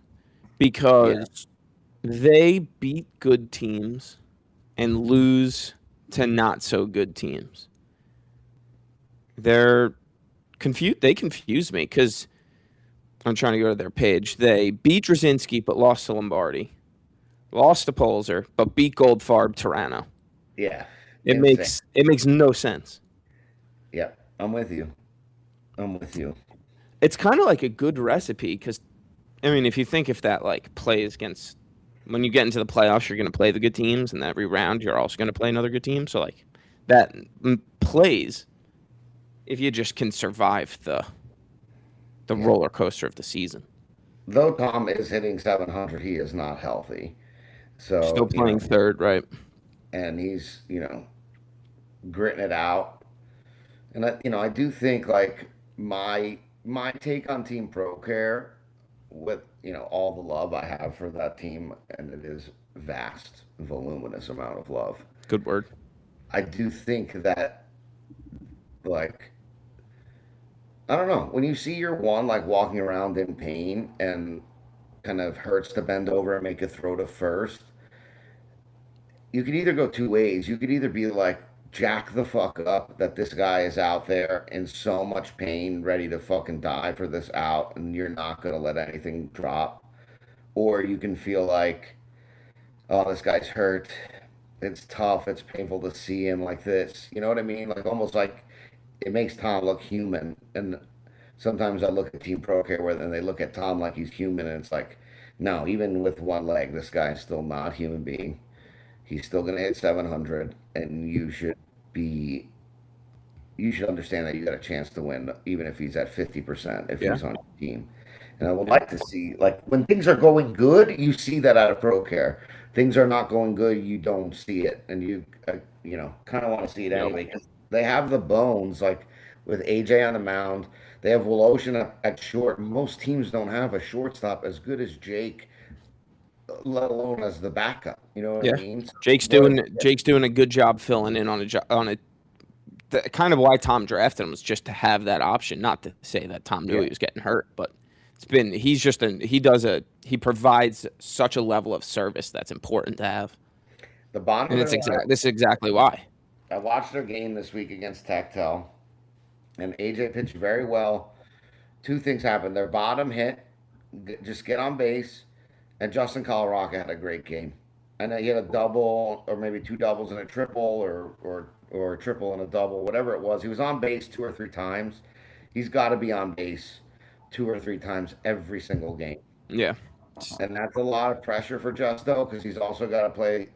because they beat good teams and lose to not so good teams. They're confused. They confuse me because I'm trying to go to their page. They beat Drazinski but lost to Lombardi, lost to Polzer but beat Goldfarb Toronto. yeah, It insane. makes no sense. Yeah, I'm with you. I'm with you. It's kind of like a good recipe because, I mean, if you think if that like plays against when you get into the playoffs, you're going to play the good teams, and every round you're also going to play another good team. So like that plays if you just can survive the roller coaster of the season. Though Tom is hitting 700, he is not healthy. Still So, playing third, right? and he's, gritting it out. And I do think like my take on Team Pro Care with, all the love I have for that team, and it is vast, voluminous amount of love. Good word. I do think that like I don't know, when you see your one like walking around in pain and kind of hurts to bend over and make a throw to first, you could either go two ways. You could either be like, jack the fuck up that this guy is out there in so much pain, ready to fucking die for this out, and you're not going to let anything drop. Or you can feel like, oh, this guy's hurt. It's tough. It's painful to see him like this. You know what I mean? Like almost like it makes Tom look human. And sometimes I look at Team Pro Care where then they look at Tom like he's human, and it's like, no, even with one leg, this guy is still not a human being. He's still going to hit 700, and be you should understand that you got a chance to win, even if he's at 50%, if Yeah. he's on your team. And I would like to see, like, when things are going good, you see that out of Pro Care. Things are not going good, you don't see it, and kind of want to see it anyway because they have the bones, like with AJ on the mound. They have Woloshin at short. Most teams don't have a shortstop as good as Jake, let alone as the backup. You know what I mean? So Jake's doing a good job filling in on kind of why Tom drafted him was just to have that option. Not to say that Tom knew he was getting hurt, but he provides such a level of service that's important to have. The bottom, And this is exactly why. I watched their game this week against Tactile, and AJ pitched very well. Two things happened. Their bottom hit, just get on base, and Justin Colorado had a great game. And he had a double, or maybe two doubles and a triple, or a triple and a double, whatever it was. He was on base two or three times. He's got to be on base two or three times every single game. Yeah. And that's a lot of pressure for Justo because he's also got to play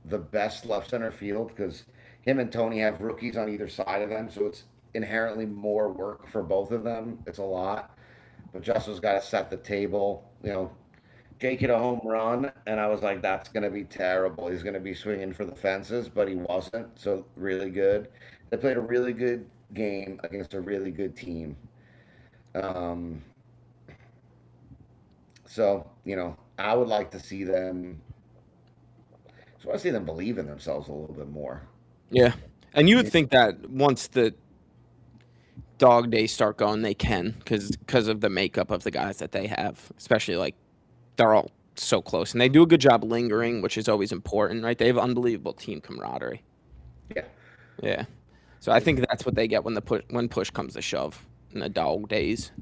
the best left center field because him and Tony have rookies on either side of them. So it's inherently more work for both of them. It's a lot. But Justo's got to set the table. Jake hit a home run, and I was like, that's going to be terrible. He's going to be swinging for the fences, but he wasn't. So really good. They played a really good game against a really good team. So, I would like to see them. I want to see them believe in themselves a little bit more. Yeah. And you would think that once the dog days start going, they can because of the makeup of the guys that they have, especially like they're all so close. And they do a good job lingering, which is always important, right? They have unbelievable team camaraderie. Yeah. Yeah. So I think that's what they get when push comes to shove in the dog days.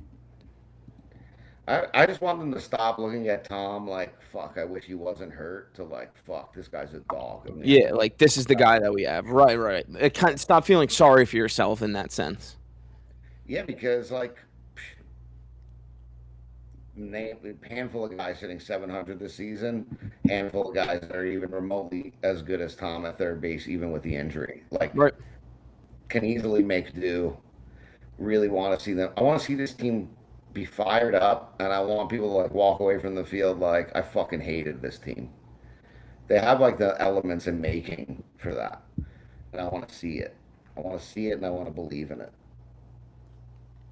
I just want them to stop looking at Tom like, fuck, I wish he wasn't hurt, to like, fuck, this guy's a dog. Yeah, like this is the guy that we have. Right. It kind of stop feeling sorry for yourself in that sense. Yeah, because like a handful of guys hitting 700 this season, handful of guys that are even remotely as good as Tom at third base, even with the injury. Like, can easily make do. Really want to see them. I want to see this team be fired up, and I want people to like walk away from the field like I fucking hated this team. They have like the elements in making for that, and I want to see it. I want to see it, and I want to believe in it.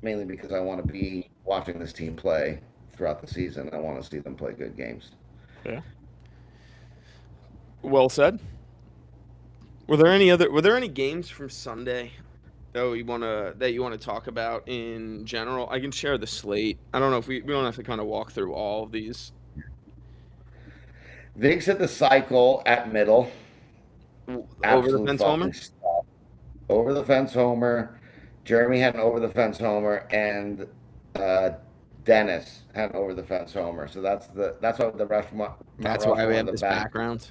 Mainly because I want to be watching this team play throughout the season. I want to see them play good games. Yeah. Well said. Were there any games from Sunday that you want to talk about in general? I can share the slate. I don't know if we don't have to kind of walk through all of these. Viggs hit the cycle at middle. Over the fence homer? Over the fence homer. Jeremy had an over the fence homer, and Dennis had an over the fence homer. So that's why the rush. That's why we have this background.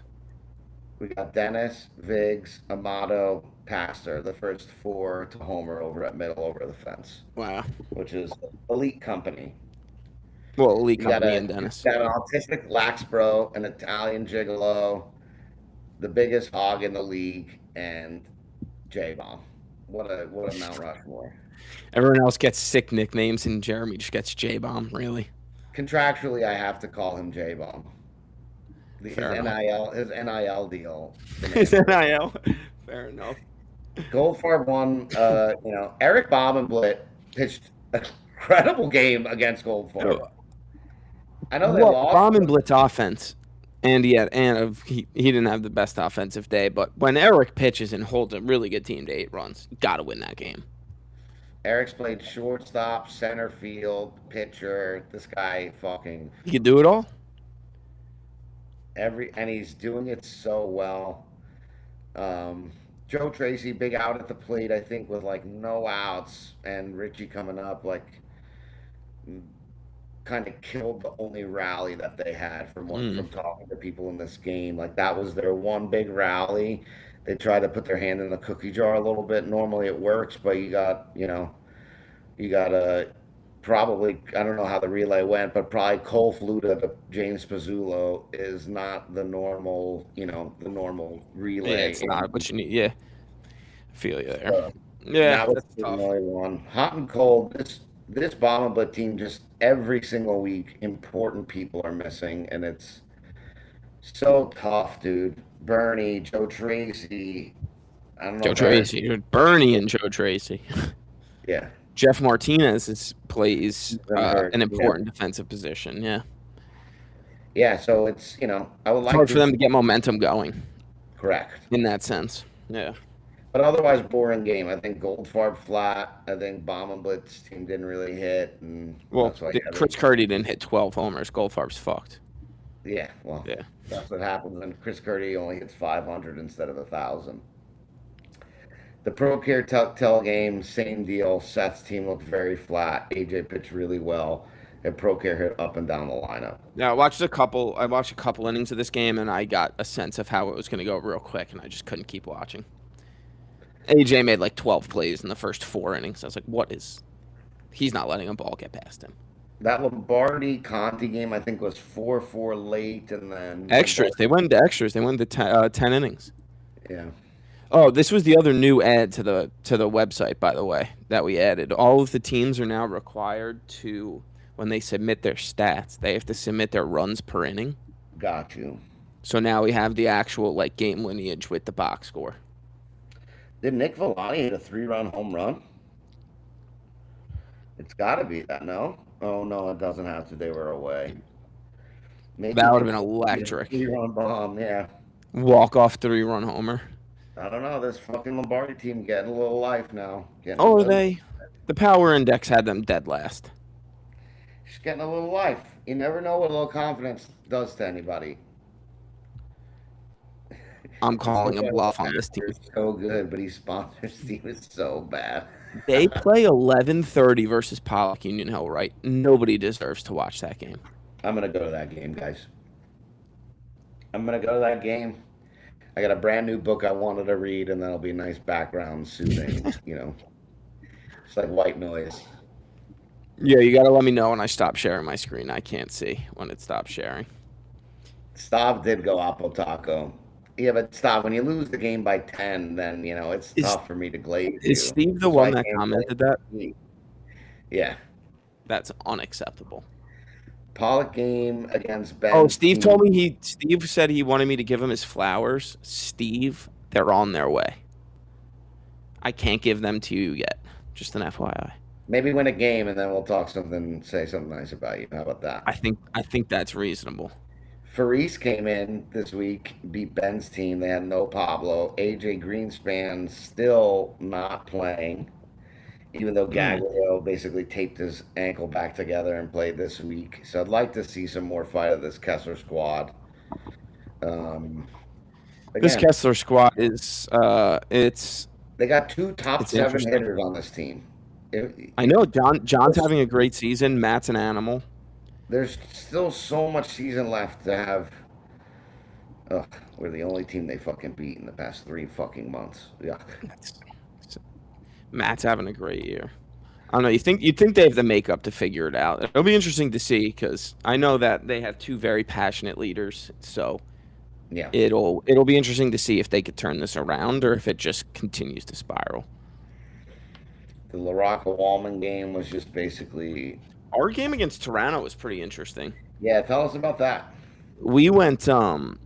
We got Dennis, Viggs, Amato, Pastor, the first four to homer over at middle over the fence. Wow. Which is elite company. Well, Elite You got Company a and you Dennis. got an autistic lax bro, an Italian gigolo, the biggest hog in the league, and J Bomb. What a Mount Rushmore. Everyone else gets sick nicknames, and Jeremy just gets J Bomb. Really, Contractually, I have to call him J Bomb. His fair enough. NIL deal His demands it. NIL. Fair enough. Goldfarb won. Eric Bobbenblit pitched an incredible game against Goldfarb. I know they What lost, bomb and but blitz offense, and yet he didn't have the best offensive day. But when Eric pitches and holds a really good team to 8 runs, you got to win that game. Eric's played shortstop, center field, pitcher. This guy fucking He could do it all. and he's doing it so well. Joe Tracy, big out at the plate, I think, with like no outs, and Richie coming up, like kind of killed the only rally that they had from talking to people in this game. Like that was their one big rally. They tried to put their hand in the cookie jar a little bit. Normally it works, but you got a probably I don't know how the relay went, but probably Cole Fluta to James Pizzulo is not the normal Yeah, relay. it's not what you need. Yeah, I feel you there. So Yeah, that was that's the tough. only one. Hot and cold. This Bomba team just every single week important people are missing, and it's so tough, dude. Bernie, Joe Tracy. I don't know Joe if Eric. Tracy, Bernie, and Joe Tracy. Yeah, Jeff Martinez plays he's been hurt. an Yeah, important defensive position. Yeah, yeah. So it's I would it's like hard for to them to get momentum going correct. in that sense. Yeah. But otherwise, boring game. I think Goldfarb flat. I think Bomb and Blitz team didn't really hit, and Well, that's why. Chris Curti didn't hit 12 homers. Goldfarb's fucked. Yeah, well, Yeah. that's what happens when Chris Curti only hits 500 instead of 1,000. The Pro Care Tell game, same deal. Seth's team looked very flat. AJ pitched really well, and Pro Care hit up and down the lineup. Yeah, I watched a couple innings of this game, and I got a sense of how it was going to go real quick, and I just couldn't keep watching. AJ made like 12 plays in the first 4 innings. I was like, what is... He's not letting a ball get past him. That Lombardi Conti game, I think, was 4-4 late, and then Extras. They went into extras. They went into 10 innings. Yeah. Oh, this was the other new add to the website, by the way, that we added. All of the teams are now required to, when they submit their stats, they have to submit their runs per inning. Got you. So now we have the actual like game lineage with the box score. Did Nick Villani hit a 3-run home run? It's got to be that, no? Oh, no, it doesn't have to. They were away. Maybe That would have been electric. 3-run bomb, yeah. Walk-off 3-run homer. I don't know. This fucking Lombardi team getting a little life now. Oh, are they? The power index had them dead last. She's getting a little life. You never know what a little confidence does to anybody. I'm calling a bluff on this team. So good, but his sponsors team is so bad. They play 11:30 versus Pollock Union Hill, right? Nobody deserves to watch that game. I'm going to go to that game, guys. I'm going to go to that game. I got a brand new book I wanted to read, and that'll be nice background soothing, It's like white noise. Yeah, you got to let me know when I stop sharing my screen. I can't see when it stops sharing. Stav did go Oppo Taco. Yeah, but Stav, when you lose the game by 10, then, it's tough for me to glaze you. Is Steve the one that commented that? Yeah. That's unacceptable. Pollock game against Ben. Oh, Steve told me Steve said he wanted me to give him his flowers. Steve, they're on their way. I can't give them to you yet. Just an FYI. Maybe win a game and then we'll say something nice about you. How about that? I think that's reasonable. Faris came in this week, beat Ben's team. They had no Pablo. AJ Greenspan still not playing, even though Gagliardo basically taped his ankle back together and played this week. So I'd like to see some more fight of this Kessler squad. This Kessler squad is they got 2 top 7 hitters on this team. I know John's having a great season. Matt's an animal. There's still so much season left to have. We're the only team they fucking beat in the past 3 fucking months. Yuck. Matt's having a great year. I don't know. You'd think they have the makeup to figure it out. It'll be interesting to see because I know that they have two very passionate leaders. So Yeah. it'll be interesting to see if they could turn this around or if it just continues to spiral. The LaRocca Wallman game was just basically. Our game against Toronto was pretty interesting. Yeah, tell us about that. We went up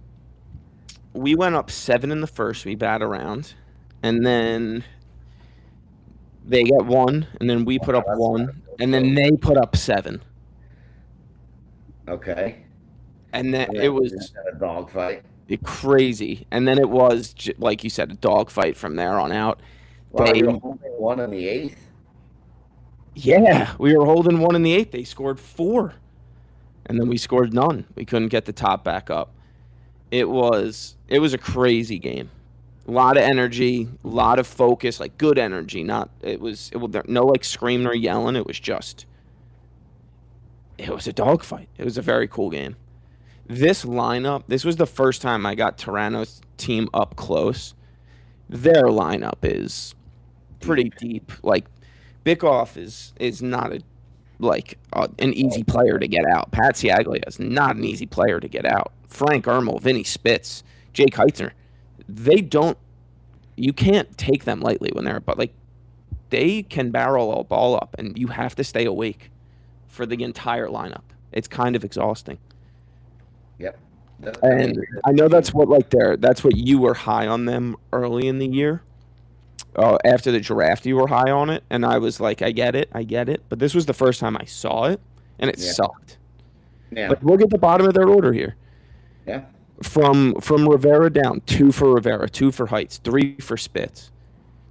7 in the first. We bat around, and then they get 1, and then we put up That's 1, and then they put up 7, okay. and then And it then was a dogfight. crazy. And then it was like you said, a dogfight from there on out. Wow, They, you're holding 1 in the 8th. yeah, we were holding 1 in the 8th. They scored 4, and then we scored none. We couldn't get the top back up. It was a crazy game. A lot of energy, a lot of focus, like good energy. Not it was no like screaming or yelling. It was a dogfight. It was a very cool game. This lineup, this was the first time I got Toronto's team up close. Their lineup is pretty deep. Like Bickoff is not an easy player to get out. Pat Ciaglia is not an easy player to get out. Frank Ermel, Vinny Spitz, Jake Heitzner, you can't take them lightly when they're, but like they can barrel a ball up and you have to stay awake for the entire lineup. It's kind of exhausting. Yep. And I know that's what you were high on them early in the year. After the draft, you were high on it, and I was like, I get it. But this was the first time I saw it, and it sucked. Yeah. Like, look at the bottom of their order here. Yeah. From Rivera down, 2 for Rivera, 2 for Heights, 3 for Spitz,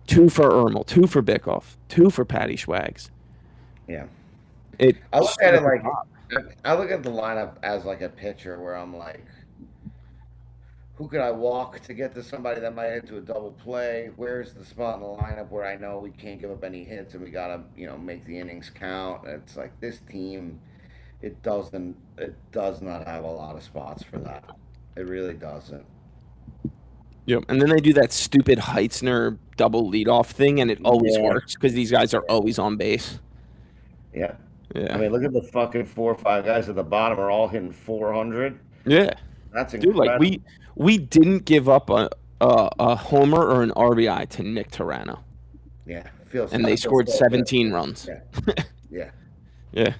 2 for Ermel, 2 for Bickoff, 2 for Patty Schwags. Yeah. I look at the lineup as like a pitcher where I'm like, who could I walk to get to somebody that might hit to a double play? Where's the spot in the lineup where I know we can't give up any hits and we gotta, make the innings count? And it's like this team, it does not have a lot of spots for that. It really doesn't. Yep. And then they do that stupid Heitzner double leadoff thing, and it always works because these guys are always on base. Yeah. Yeah. I mean, look at the fucking 4 or 5 guys at the bottom are all hitting 400. Yeah. That's incredible. Dude, like we didn't give up a homer or an RBI to Nick Toronto. Yeah. And they scored 17 runs. Yeah. Yeah. Yeah.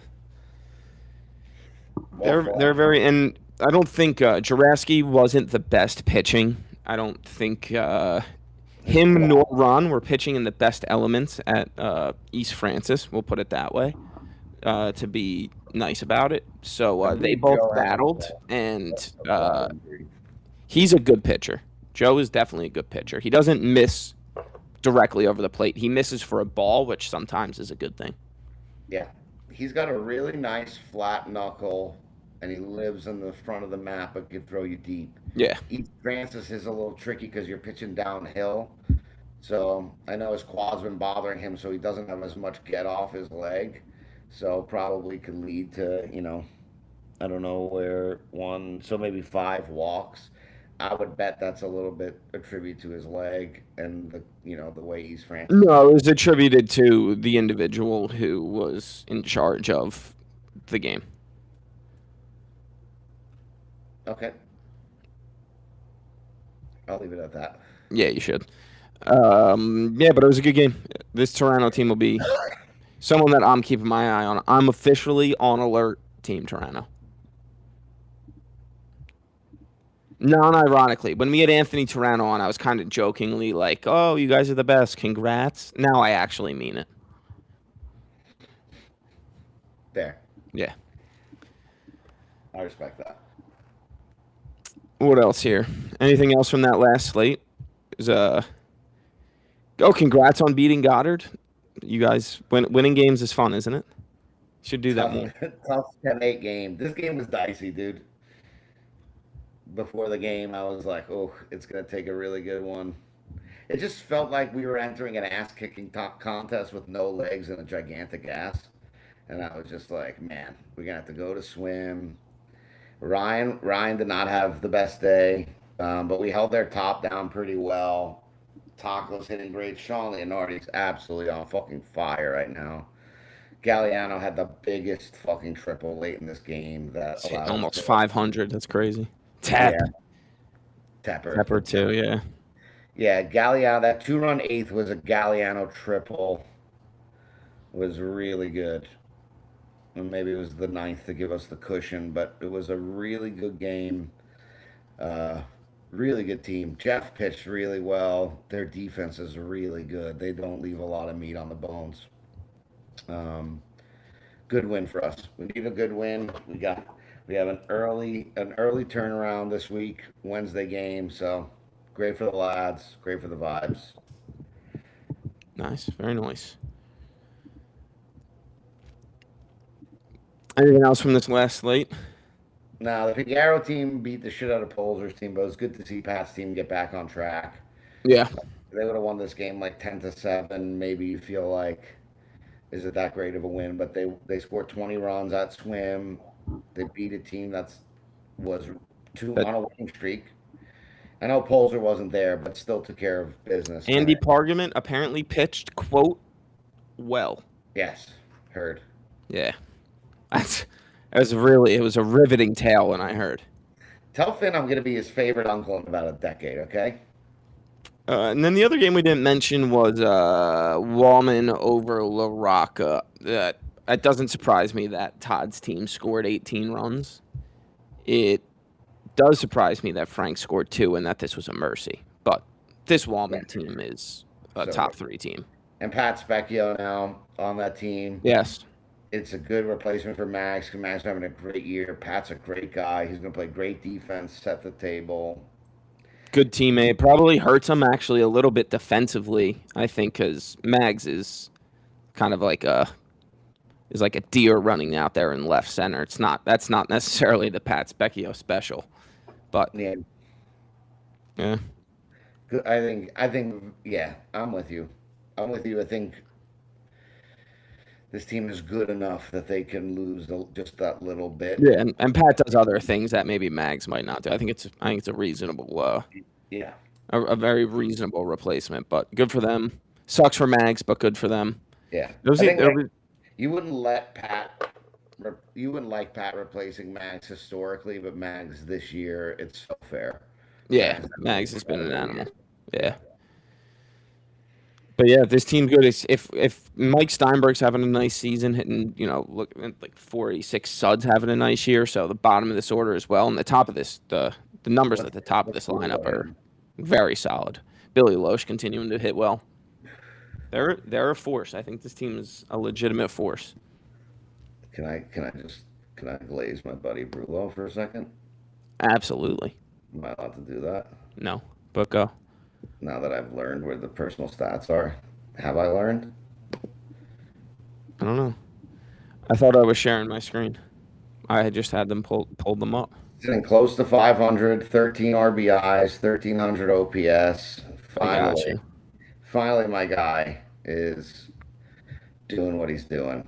They're very, and I don't think Juraski wasn't the best pitching. I don't think him nor Ron were pitching in the best elements at East Francis. We'll put it that way, to be nice about it. So they both battled, and he's a good pitcher. Joe is definitely a good pitcher. He doesn't miss directly over the plate. He misses for a ball, which sometimes is a good thing. Yeah. He's got a really nice flat knuckle, and he lives in the front of the map, but can throw you deep. Yeah. East Francis is a little tricky because you're pitching downhill. So I know his quad's been bothering him, so he doesn't have as much get off his leg. So probably could lead to, I don't know where so maybe 5 walks. I would bet that's a little bit a tribute to his leg and the way East Francis. No, it was attributed to the individual who was in charge of the game. Okay. I'll leave it at that. Yeah, you should. Yeah, but it was a good game. This Toronto team will be someone that I'm keeping my eye on. I'm officially on alert, Team Toronto. Non-ironically, when we had Anthony Toronto on, I was kind of jokingly like, oh, you guys are the best. Congrats. Now I actually mean it. There. Yeah. I respect that. What else here? Anything else from that last slate? Congrats on beating Goddard. You guys, winning games is fun, isn't it? Should do that more. Tough 10-8 game. This game was dicey, dude. Before the game, I was like, oh, it's going to take a really good one. It just felt like we were entering an ass-kicking contest with no legs and a gigantic ass. And I was just like, man, we're going to have to go to swim. Ryan did not have the best day, but we held their top down pretty well. Taco's hitting great. Sean Leonardi's absolutely on fucking fire right now. Galliano had the biggest fucking triple late in this game that He's hitting allowed us almost to. 500. That's crazy. Tap. Yeah, Tepper. Pepper too, yeah. Yeah, Galliano. That 2-run eighth was a Galliano triple. Was really good. And maybe it was the ninth to give us the cushion, but it was a really good game. Uh, really good team. Jeff pitched really well. Their defense is really good. They don't leave a lot of meat on the bones. Um, Good win for us. We need a good win. We have an early turnaround this week, Wednesday game. So great for the lads. Great for the vibes. Nice. Very nice. Anything else from this last slate? Now the Figaro team beat the shit out of Polzer's team, but it was good to see Pat's team get back on track. Yeah. They would have won this game like 10-7. Maybe you feel like, is it that great of a win? But they scored 20 runs at Swim. They beat a team was two That on a winning streak. I know Polzer wasn't there, but still took care of business. Andy Pargament apparently pitched, quote, well. Yes, heard. Yeah. It was a riveting tale when I heard. Tell Finn I'm going to be his favorite uncle in about a decade, okay? And then the other game we didn't mention was Wallman over La Rocca. That doesn't surprise me that Todd's team scored 18 runs. It does surprise me that Frank scored 2 and that this was a mercy. But this Wallman team is a So top good. 3 team. And Pat Specchio now on that team. Yes. It's a good replacement for Max. Max is having a great year. Pat's a great guy. He's going to play great defense, set the table. Good teammate. Probably hurts him actually a little bit defensively, I think, because Mags is kind of like a deer running out there in left center. That's not necessarily the Pat Specchio special, but Yeah, yeah, I think, yeah, I'm with you. I think this team is good enough that they can lose just that little bit. yeah, and Pat does other things that maybe Mags might not do. I think it's a reasonable, Yeah. a very reasonable replacement. But good for them. Sucks for Mags, but good for them. Yeah. Those I think are- you wouldn't like Pat replacing Mags historically, but Mags this year, it's so fair. yeah, Mags has been an animal. Yeah. But yeah, this team's good. If Mike Steinberg's having a nice season, hitting look like 46 Suds having a nice year, so the bottom of this order as well, and the top of this the numbers at the top of this lineup are very solid. Billy Loesch continuing to hit well. They're a force. I think this team is a legitimate force. Can I glaze my buddy Brulo for a second? Absolutely. Am I allowed to do that? No, but go. Now that I've learned where the personal stats are, have I learned? I don't know. I thought I was sharing my screen. I had just had them pulled them up. Sitting close to 500, 13 RBIs, 1300 OPS. Finally, my guy is doing what he's doing.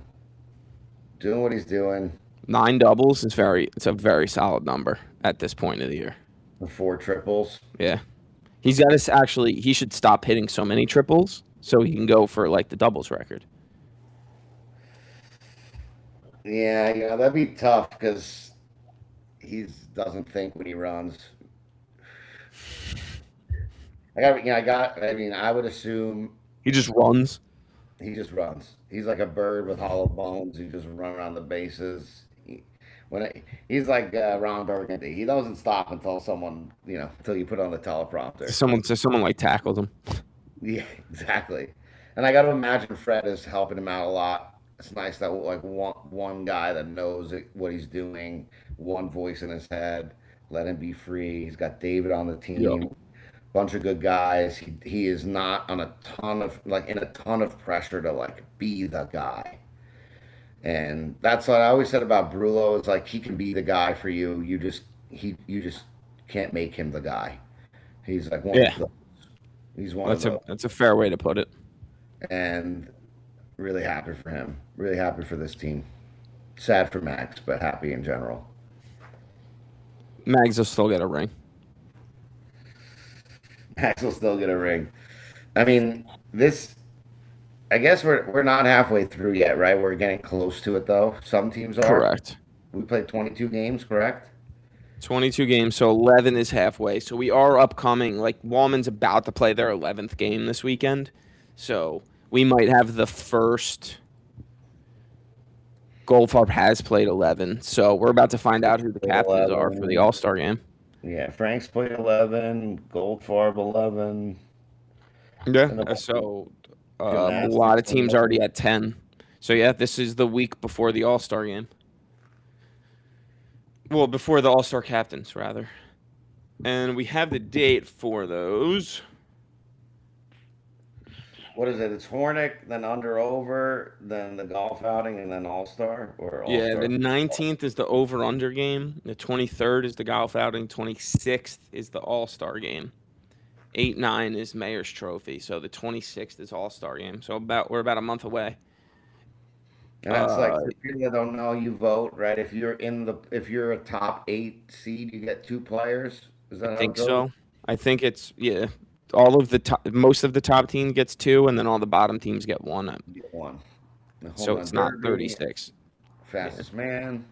Doing what he's doing. 9 doubles is it's a very solid number at this point of the year. The 4 triples. Yeah. He should stop hitting so many triples so he can go for like the doubles record. Yeah, that'd be tough because he doesn't think when he runs. I would assume He just runs. he just runs. He's like a bird with hollow bones. He just run around the bases. He's like Ron Burgundy. He doesn't stop until until you put on the teleprompter. Someone like tackles him. Yeah, exactly. And I got to imagine Fred is helping him out a lot. It's nice that like one guy that knows what he's doing, one voice in his head, let him be free. He's got David on the team. Yeah. Bunch of good guys. He is not on in a ton of pressure to like be the guy. And that's what I always said about Brulo is like he can be the guy for you. You just can't make him the guy. He's like one of those. He's one of those. That's a fair way to put it. And really happy for him. Really happy for this team. Sad for Max, but happy in general. Mags will still get a ring. Max will still get a ring. I mean, this I guess we're not halfway through yet, right? We're getting close to it though. Some teams are. Correct. We played 22 games, correct? 22 games, so 11 is halfway. So we are upcoming. Like Wallman's about to play their 11th game this weekend, so we might have the first. Goldfarb has played 11, so we're about to find out who the Played captains are for the 11. All-Star game. Yeah, Frank's played 11, Goldfarb 11, Yeah. and the So a lot gymnastics of teams 11. already at 10. So yeah, this is the week before the All-Star game. Well, before the All-Star captains, rather. And we have the date for those. What is it? It's Hornick, then under over, then the golf outing, and then All Star or All Yeah, the Star. 19th is the over-under game. The 23rd is the golf outing. 26th is the All-Star game. 8-9 is Mayor's Trophy. So the 26th is All-Star game. So we're about a month away. And that's like for people that don't know, you vote, right? If you're a top 8 seed, you get 2 players. Is that I how it think goes? so. I think it's all of the top, most of the top team gets 2, and then all the bottom teams get 1. You get one. The home So run it's not derby, 36. fastest man,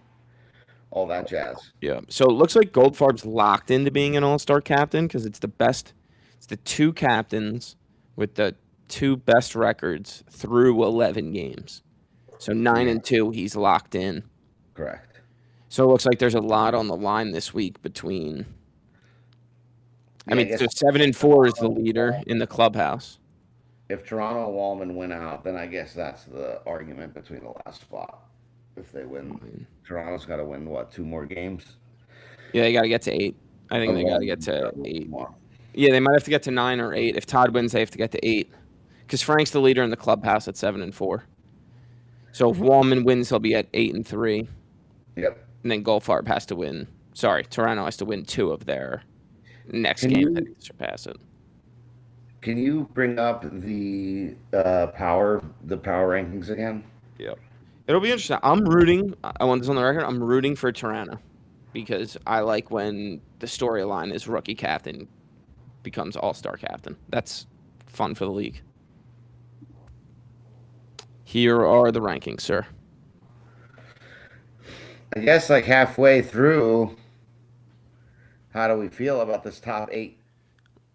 all that jazz. Yeah. So it looks like Goldfarb's locked into being an all-star captain because it's the best. It's the 2 captains with the 2 best records through 11 games. So 9-2, he's locked in. Correct. So it looks like there's a lot on the line this week between. I mean, so 7-4 is the leader in the clubhouse. If Toronto and Wallman win out, then I guess that's the argument between the last spot. If they win, Toronto's got to win, what, 2 more games? Yeah, they got to get to 8. I think they got to get to 8. More. Yeah, they might have to get to 9 or 8. If Todd wins, they have to get to 8. Because Frank's the leader in the clubhouse at 7-4. So if Wallman wins, he'll be at 8-3. Yep. And then Goldfarb has to win. Sorry, Toronto has to win 2 of their next game to surpass it. Can you bring up the power rankings again? Yep. It'll be interesting. I want this on the record. I'm rooting for Toronto because I like when the storyline is rookie captain becomes all-star captain. That's fun for the league. Here are the rankings, sir. I guess like halfway through, how do we feel about this top 8?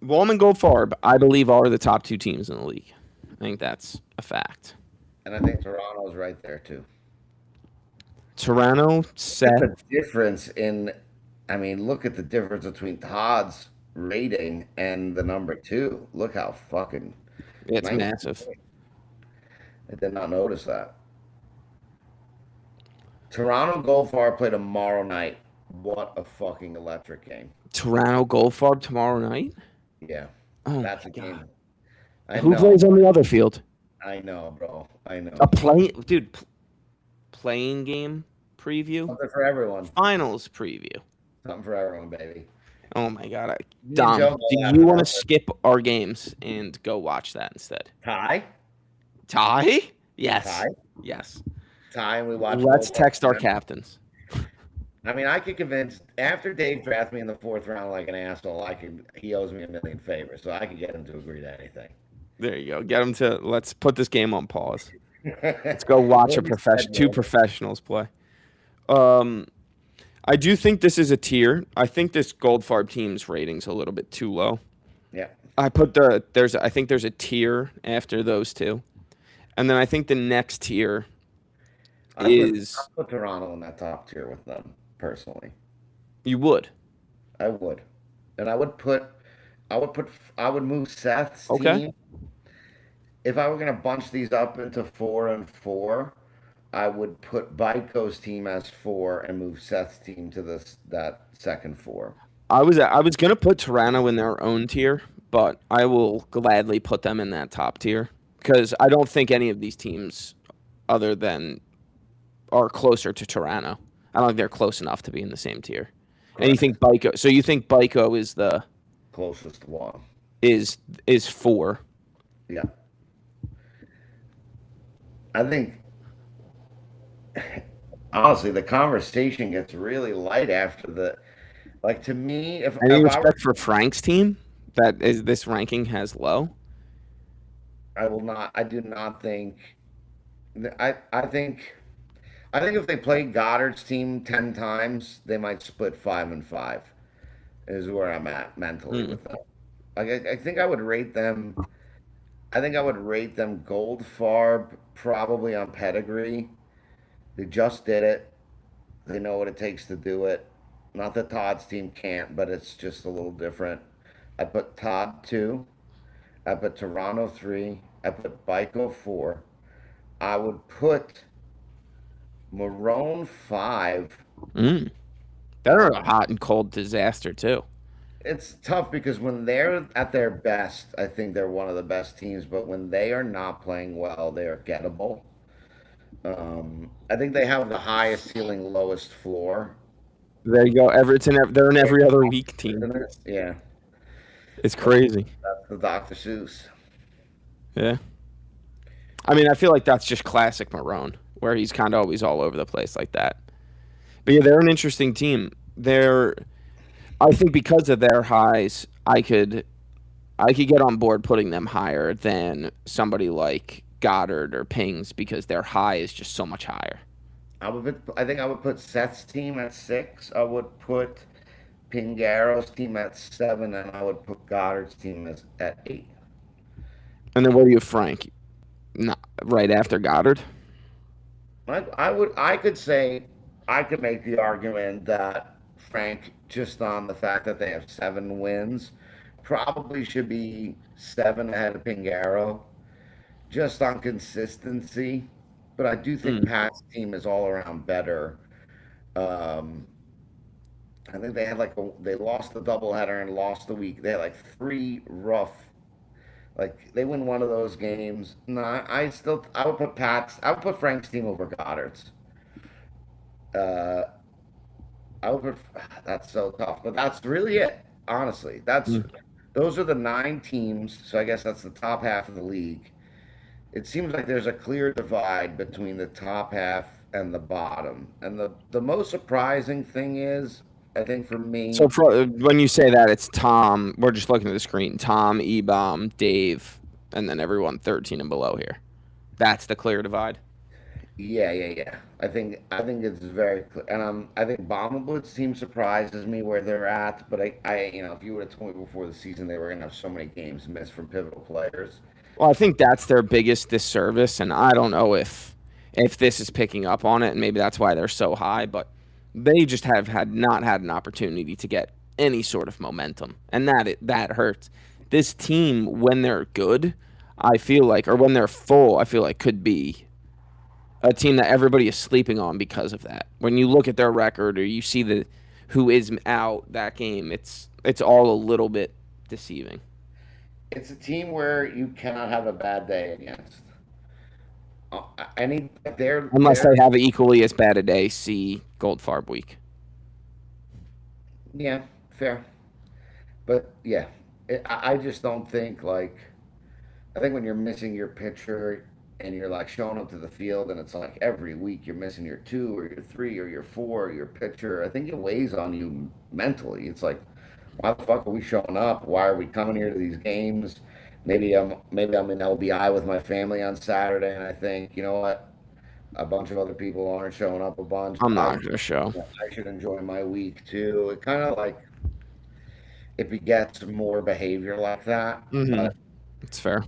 Wallman, Goldfarb, I believe, are the top 2 teams in the league. I think that's a fact. And I think Toronto's right there too. Toronto, Seth. The difference look at the difference between Todd's rating and the number 2. Look how fucking. It's massive. I did not notice that. Toronto Goldfarb play tomorrow night. What a fucking electric game. Toronto Goldfarb tomorrow night? Yeah. Oh, that's a game. Who plays on the other field? I know, bro. I know. Playing game preview? Something for everyone. Finals preview. Something for everyone, baby. Oh my God. Dom, do you want to skip our games and go watch that instead? Tie? Yes. Tie? Yes. Tie, and we watch. Let's text our captains. I mean, I could convince, after Dave drafted me in the 4th round like an asshole, he owes me a million favors, so I could get him to agree to anything. There you go. Get him to, let's put this game on pause. Let's go watch two professionals play. I do think this is a tier. I think this Goldfarb team's rating's a little bit too low. Yeah. I think there's a tier after those 2. And then I think the next tier I'll put Toronto in that top tier with them, personally. You would? I would. And I would move Seth's team. If I were going to bunch these up into 4 and 4, I would put Byko's team as 4 and move Seth's team to that second 4. I was going to put Toronto in their own tier, but I will gladly put them in that top tier because I don't think any of these teams other than are closer to Toronto. I don't think they're close enough to be in the same tier. Correct. And you think Byko? So you think Byko is the closest one? Is 4? Yeah. I think honestly the conversation gets really light after to me, if any respect for Frank's team that is this ranking has low. I will not. I do not think. I think. I think if they played Goddard's team 10 times, they might split 5-5. Is where I'm at mentally Mm. with them. Like I think I would rate them. I think I would rate them Gold Farb probably on pedigree. They just did it. They know what it takes to do it. Not that Todd's team can't, but it's just a little different. I put Todd 2. I put Toronto 3. I put Byko 4. I would put Marone 5. Mm. They're a hot and cold disaster too. It's tough because when they're at their best, I think they're one of the best teams. But when they are not playing well, they are gettable. I think they have the highest ceiling, lowest floor. There you go. They're an every other week team. Isn't it? Yeah, It's crazy. that's the Dr. Seuss. Yeah. I mean, I feel like that's just classic Marone, where he's kind of always all over the place like that. But yeah, they're an interesting team. I think because of their highs, I could get on board putting them higher than somebody like Goddard or Pings because their high is just so much higher. I think I would put Seth's team at 6. I would put Pingaro's team at 7, and I would put Goddard's team at 8. And then what do you have Frank? Not right after Goddard. I could say, I could make the argument that Frank, just on the fact that they have 7 wins, probably should be 7 ahead of Pingaro, just on consistency. But I do think Mm. Pat's team is all around better. Um, I think they had they lost the doubleheader and lost the week. They had like 3 rough, like they win one of those games. No, I would put I would put Frank's team over Goddard's. Uh, I would put, that's so tough, but that's really it. Honestly, Mm. those are the 9 teams. So I guess that's the top half of the league. It seems like there's a clear divide between the top half and the bottom. And the most surprising thing is, I think for So me, when you say that, it's Tom. We're just looking at the screen. Tom, Ebom, Dave, and then everyone 13 and below here. That's the clear divide. yeah. I think it's very clear, and I think Bomberblitz team surprises me where they're at. But if you would have told me before the season they were going to have so many games missed from pivotal players, Well, I think that's their biggest disservice, and I don't know if this is picking up on it, and maybe that's why they're so high. But they just have had not had an opportunity to get any sort of momentum, and that hurts. This team, when they're good, I feel like, or when they're full, I feel like could be a team that everybody is sleeping on because of that. When you look at their record or you see who is out that game, it's all a little bit deceiving. it's a team where you cannot have a bad day against. Any Unless they're they have equally as bad a day, see Goldfarb week. yeah, fair. But yeah, I just don't think like I think when you're missing your pitcher and you're like showing up to the field and it's like every week you're missing your 2 or your 3 or your 4 or your pitcher, I think it weighs on you mentally. It's like, why the fuck are we showing up? Why are we coming here to these games? Maybe I'm in LBI with my family on Saturday and I think, you know what? A bunch of other people aren't showing up a bunch. I'm not going to show. I should enjoy my week too. It kind of like it begets more behavior like that. Mm-hmm. But It's fair.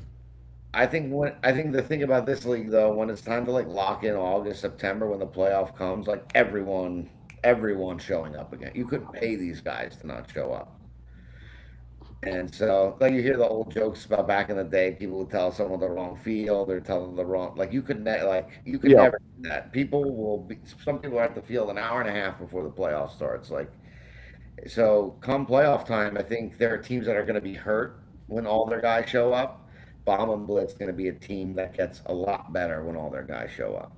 I think the thing about this league though, when it's time to like lock in August, September, when the playoff comes, like everyone showing up again. You couldn't pay these guys to not show up. And so, like you hear the old jokes about back in the day, people would tell someone the wrong field or tell them the wrong. You could Yeah. never do that. Some people are at the field an hour and a half before the playoff starts. Like so, come playoff time, I think there are teams that are going to be hurt when all their guys show up. Bomb and Blitz going to be a team that gets a lot better when all their guys show up.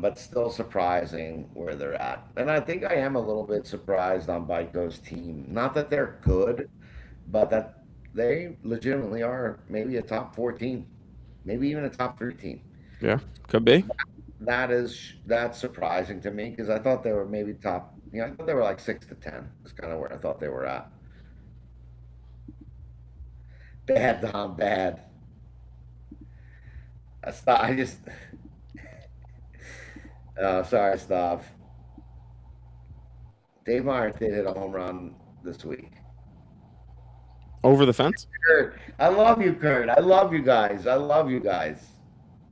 But still surprising where they're at. And I think I am a little bit surprised on Byko's team. Not that they're good, but that they legitimately are maybe a top 14, maybe even a top 3 team. Yeah. Could be. That's surprising to me because I thought they were maybe top. I thought they were like 6 to 10. Is kind of where I thought they were at. Bad, Dom, bad. Stop. I just. Sorry, stop. Dave Myers did hit a home run this week. Over the fence? Kurt, I love you, Kurt. I love you guys. I love you guys.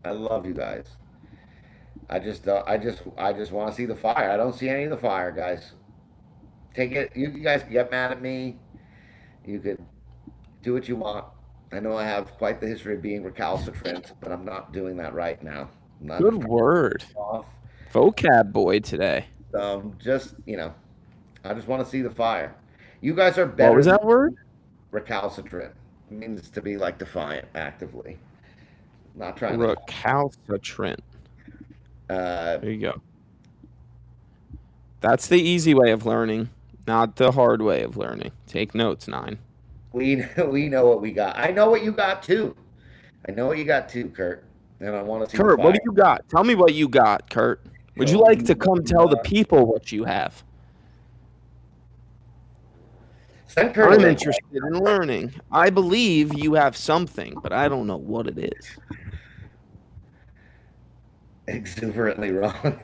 I love you guys. I just want to see the fire. I don't see any of the fire, guys. Take it. You guys can get mad at me. You could do what you want. I know I have quite the history of being recalcitrant, but I'm not doing that right now. I'm not Good word. off. Vocab boy today. Just I just want to see the fire. You guys are better. What was than that word? Recalcitrant. It means to be like defiant, actively. Not trying Recalcitrant. to. There you go. That's the easy way of learning, not the hard way of learning. Take notes, 9. We know what we got. I know what you got too. I know what you got too, Kurt. And I want to see. Kurt, what do you got? Tell me what you got, Kurt. Would you like to come tell the people what you have? Send Kurt. I'm interested in learning. I believe you have something, but I don't know what it is. Exuberantly wrong.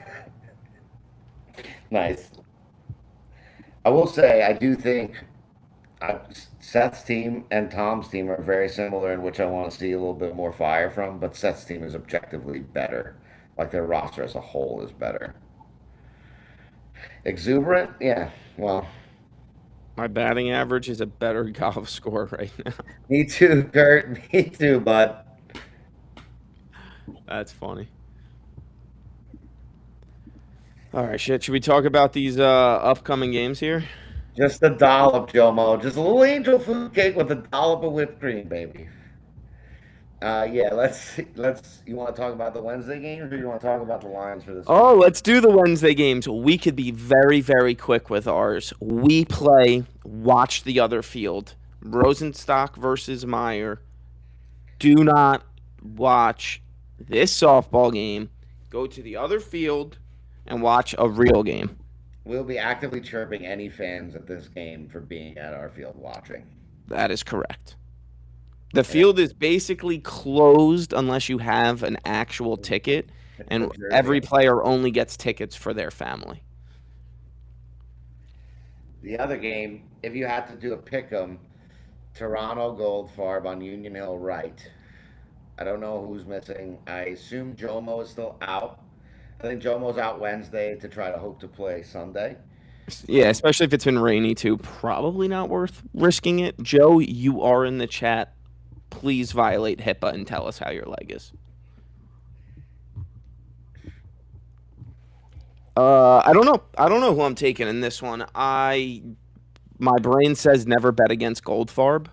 Nice. I will say, I do think Seth's team and Tom's team are very similar, in which I want to see a little bit more fire from, but Seth's team is objectively better. Like their roster as a whole is better. Exuberant? Yeah, well. My batting average is a better golf score right now. Me too, Kurt. Me too, bud. That's funny. All right, shit. Should we talk about these upcoming games here? Just a dollop, Jomo. Just a little angel food cake with a dollop of whipped cream, baby. Yeah, let's. You want to talk about the Wednesday games, or you want to talk about the lines for this? Oh, let's do the Wednesday games. We could be very, very quick with ours. We play, watch the other field. Rosenstock versus Meyer. Do not watch this softball game. Go to the other field and watch a real game. We'll be actively chirping any fans at this game for being at our field watching. That is correct. The field is basically closed unless you have an actual ticket, and every player only gets tickets for their family. The other game, if you had to do a pick 'em, Toronto Goldfarb on Union Hill right. I don't know who's missing. I assume Jomo is still out. I think Jomo's out Wednesday to try to hope to play Sunday. Yeah, especially if it's been rainy too. Probably not worth risking it. Joe, you are in the chat. Please violate HIPAA and tell us how your leg is. I don't know. I don't know who I'm taking in this one. My brain says never bet against Goldfarb,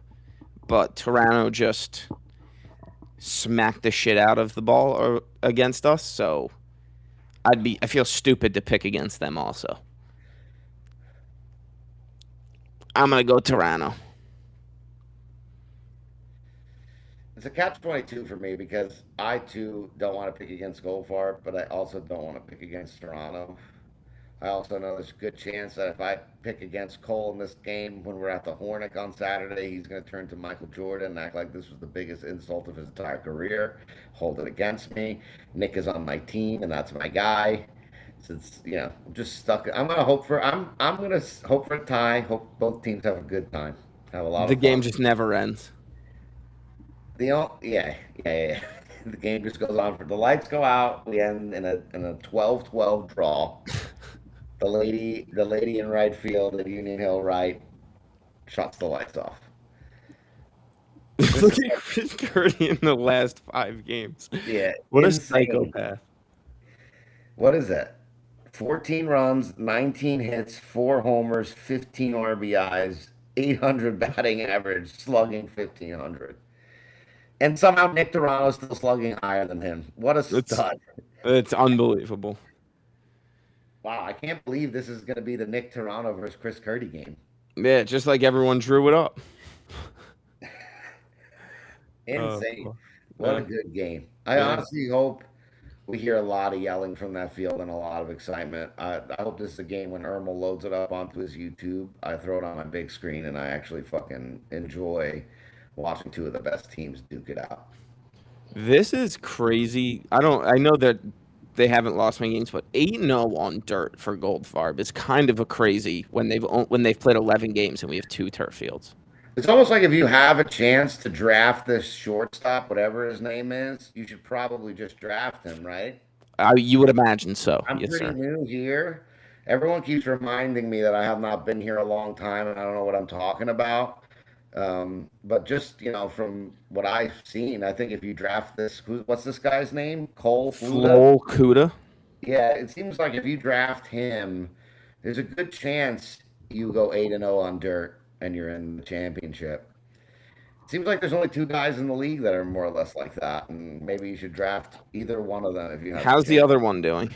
but Toronto just smacked the shit out of the ball against us, so I feel stupid to pick against them also. I'm gonna go Toronto. It's a catch-22 for me because I too don't want to pick against Goldfarb, but I also don't want to pick against Toronto. I also know there's a good chance that if I pick against Cole in this game when we're at the Hornick on Saturday, he's going to turn to Michael Jordan and act like this was the biggest insult of his entire career, hold it against me. Nick is on my team, and that's my guy. So it's, I'm just stuck. I'm going to hope for a tie. Hope both teams have a good time. Have a lot of fun. The game just never ends. Yeah. The game just goes on. The lights go out. We end in a 12-12 draw. The lady in right field at Union Hill right shuts the lights off. Look at Chris Curti in the last 5 games. Yeah, what insane. A psychopath. What is that? 14 runs, 19 hits, 4 homers, 15 RBIs, 800 batting average, slugging 1,500. And somehow Nick Toronto's still slugging higher than him. What a stud. It's unbelievable. Wow, I can't believe this is going to be the Nick Toronto versus Chris Curti game. Yeah, just like everyone drew it up. Insane. What a good game. I honestly hope we hear a lot of yelling from that field and a lot of excitement. I hope this is a game when Ermal loads it up onto his YouTube. I throw it on my big screen and I actually fucking enjoy watching 2 of the best teams duke it out. This is crazy. I know that they haven't lost many games, but 8-0 on dirt for Goldfarb is kind of a crazy when they've played 11 games and we have 2 turf fields. It's almost like if you have a chance to draft this shortstop, whatever his name is, you should probably just draft him, right? You would imagine so. I'm Yes, pretty sir. new here. Everyone keeps reminding me that I have not been here a long time and I don't know what I'm talking about. But just from what I've seen, I think if you draft what's this guy's name? Cole Fluta. Flo Kuda. Yeah, it seems like if you draft him, there's a good chance you go 8-0 on dirt and you're in the championship. Seems like there's only 2 guys in the league that are more or less like that, and maybe you should draft either one of them if you have the How's the chance. other one doing?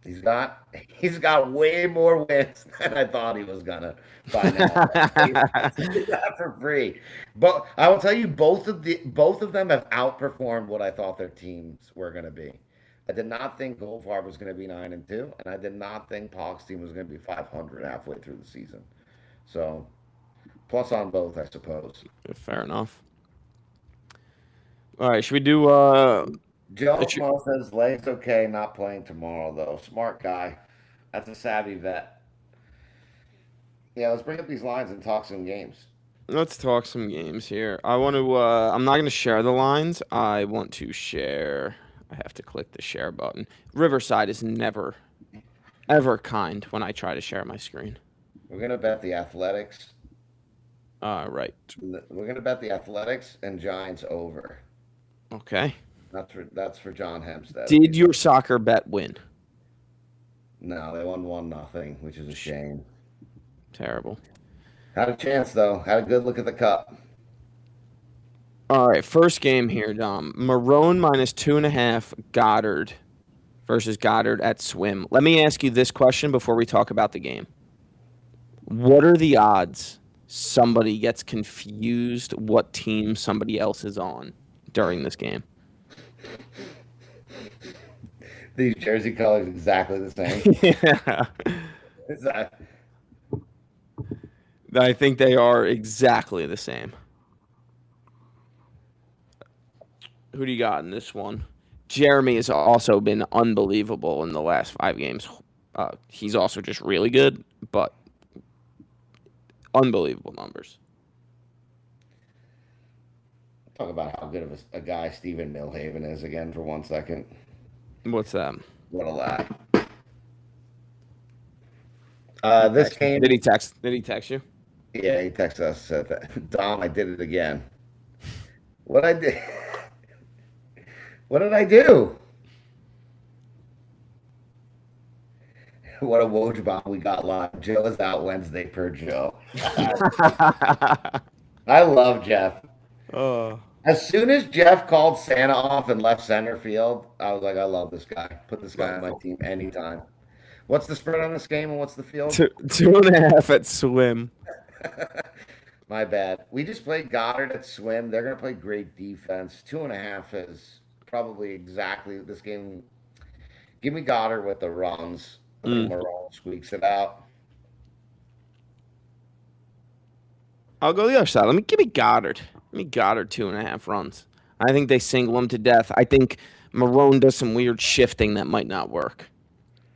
He's got way more wins than I thought he was gonna by now. That for free. But I will tell you, both of them have outperformed what I thought their teams were gonna be. I did not think Goldfarb was gonna be 9-2, and I did not think Pog's team was gonna be 500 halfway through the season. So plus on both, I suppose. Fair enough. All right, should we do Joe Mo says legs okay, not playing tomorrow though. Smart guy. That's a savvy vet. Yeah, let's bring up these lines and talk some games. let's talk some games here. I want to I'm not going to share the lines. I want to share. I have to click the share button. Riverside is never ever kind when I try to share my screen. We're gonna bet the Athletics. Right. We're gonna bet the Athletics and Giants over. Okay. That's for John Hempstead. Did your soccer bet win? No, they won 1-0, which is a shame. Terrible. Had a chance though. Had a good look at the cup. All right, first game here, Dom. Marone minus 2.5. Goddard versus Goddard at Swim. Let me ask you this question before we talk about the game. What are the odds somebody gets confused what team somebody else is on during this game? These jersey colors exactly the same. Yeah. I think they are exactly the same. Who do you got in this one? Jeremy has also been unbelievable in the last 5 games. He's also just really good, but unbelievable numbers. Talk about how good of a guy Stephen Milhaven is again for 1 second. What's that? What a lie. This game. Did he text you? Yeah, he texted us, said that. Dom, I did it again. What I did? What did I do? What a Woj bomb we got live. Joe is out Wednesday per Joe. I love Jeff. As soon as Jeff called Santa off and left center field, I was like, I love this guy. Put this guy on my team anytime. What's the spread on this game and what's the field? 2.5 at Swim. My bad. We just played Goddard at Swim. They're going to play great defense. 2.5 is probably exactly this game. Give me Goddard with the runs. I think Marone squeaks it out. I'll go the other side. Give me Goddard. Give me Goddard 2.5 runs. I think they single him to death. I think Marone does some weird shifting that might not work.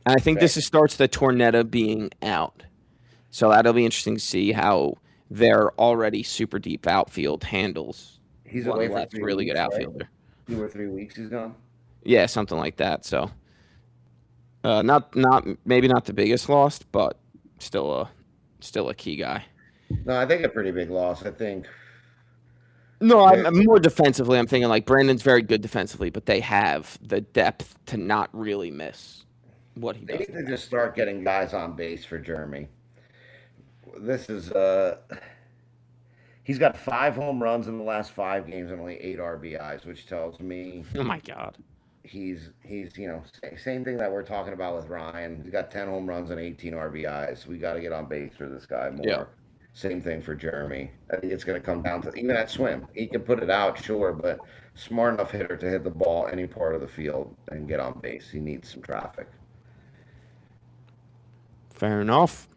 And I think this starts the Tornetta being out. So that'll be interesting to see how their already super deep outfield handles. He's away for 3 really weeks, good outfielder. Right? 2 or 3 weeks he's gone. Yeah, something like that. So maybe not the biggest loss, but still a key guy. No, I think a pretty big loss. I think. No, I'm more defensively. I'm thinking like Brandon's very good defensively, but they have the depth to not really miss what he does. They need to just start getting guys on base for Jeremy. This is he's got 5 home runs in the last 5 games and only 8 RBIs, which tells me Oh my God. He's same thing that we're talking about with Ryan. He's got 10 home runs and 18 RBIs. We got to get on base for this guy more. Yeah. Same thing for Jeremy. I think it's going to come down to even at Swim. He can put it out, sure, but smart enough hitter to hit the ball any part of the field and get on base. He needs some traffic. Fair enough.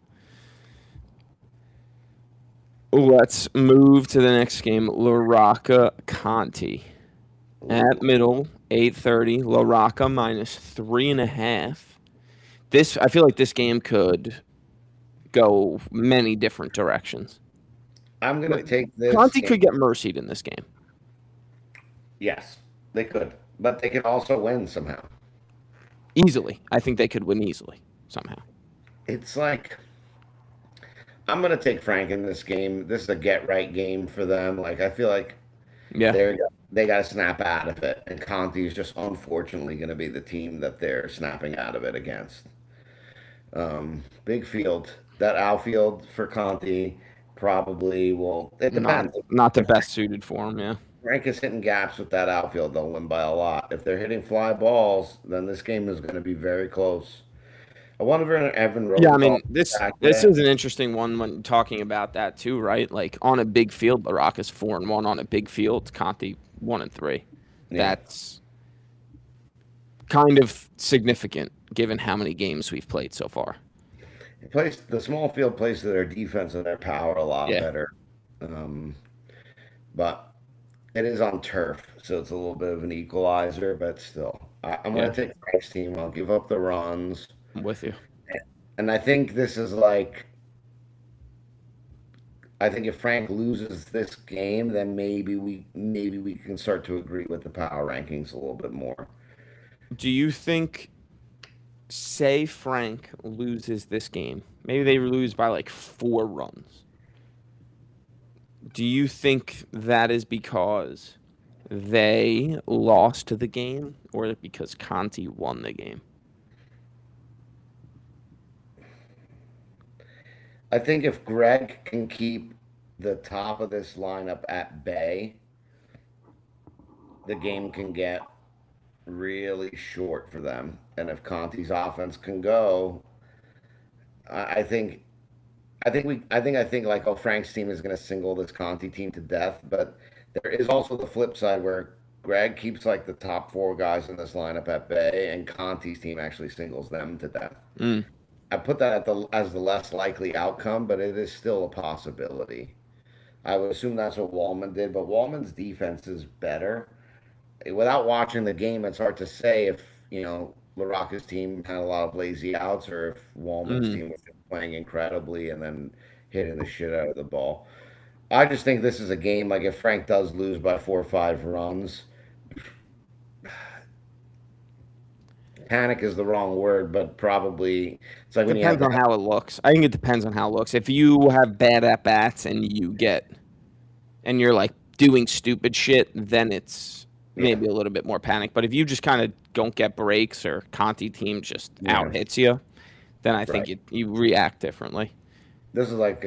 Let's move to the next game. La Rocca Conti at middle, 8:30. La Rocca minus 3.5. I feel like this game could go many different directions. I'm going to take this Conti game. could get mercied in this game. Yes, they could. But they could also win somehow. Easily. I think they could win easily somehow. It's like, I'm going to take Frank in this game. This is a get-right game for them. Like, I feel like Yeah. they got to snap out of it. And Conti is just unfortunately going to be the team that they're snapping out of it against. Big field. That outfield for Conti probably will. It depends. Not the best suited for him, yeah. Frank is hitting gaps with that outfield. They'll win by a lot. If they're hitting fly balls, then this game is going to be very close. I wonder if Evan Rosenthal. Yeah, I mean, this is an interesting one when talking about that too, right? Like on a big field, La Rocca's 4-1 on a big field. Conti 1-3. Yeah. That's kind of significant given how many games we've played so far. The small field plays to their defense and their power a lot better. But it is on turf, so it's a little bit of an equalizer, but still. I'm going to take Frank's team. I'll give up the runs. I'm with you. And I think this is like, I think if Frank loses this game, then maybe we can start to agree with the power rankings a little bit more. Do you think, say Frank loses this game, maybe they lose by like 4 runs. Do you think that is because they lost the game or because Conti won the game? I think if Greg can keep the top of this lineup at bay, the game can get really short for them. And if Conti's offense can go, I think like, oh, Frank's team is going to single this Conti team to death. But there is also the flip side where Greg keeps like the top 4 guys in this lineup at bay, and Conti's team actually singles them to death. I put that as the less likely outcome, but it is still a possibility. I would assume that's what Wallman did, but Wallman's defense is better. Without watching the game, it's hard to say if, La Rocca's team had a lot of lazy outs or if Wallman's team was playing incredibly and then hitting the shit out of the ball. I just think this is a game, like if Frank does lose by 4 or 5 runs, panic is the wrong word, but probably it's like when you have Depends on how it looks. I think it depends on how it looks. If you have bad at bats and you're like doing stupid shit, then it's maybe a little bit more panic. But if you just kind of don't get breaks or Conti team just out hits you, then I think you react differently. This is like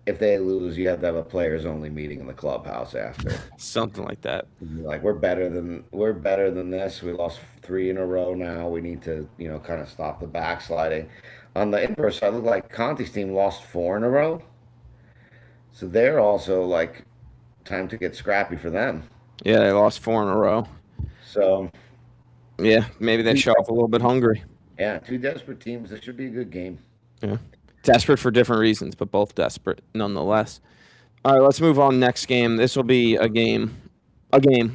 if they lose, you have to have a players only meeting in the clubhouse after. Something like that. Like we're better than this. We lost 3 in a row now. We need to, kind of stop the backsliding. On the inverse side, it looked like Conti's team lost 4 in a row. So they're also like time to get scrappy for them. Yeah, they lost 4 in a row. So yeah, maybe they show up a little bit hungry. Yeah, 2 desperate teams. This should be a good game. Yeah. Desperate for different reasons, but both desperate nonetheless. All right, let's move on. Next game. This will be a game.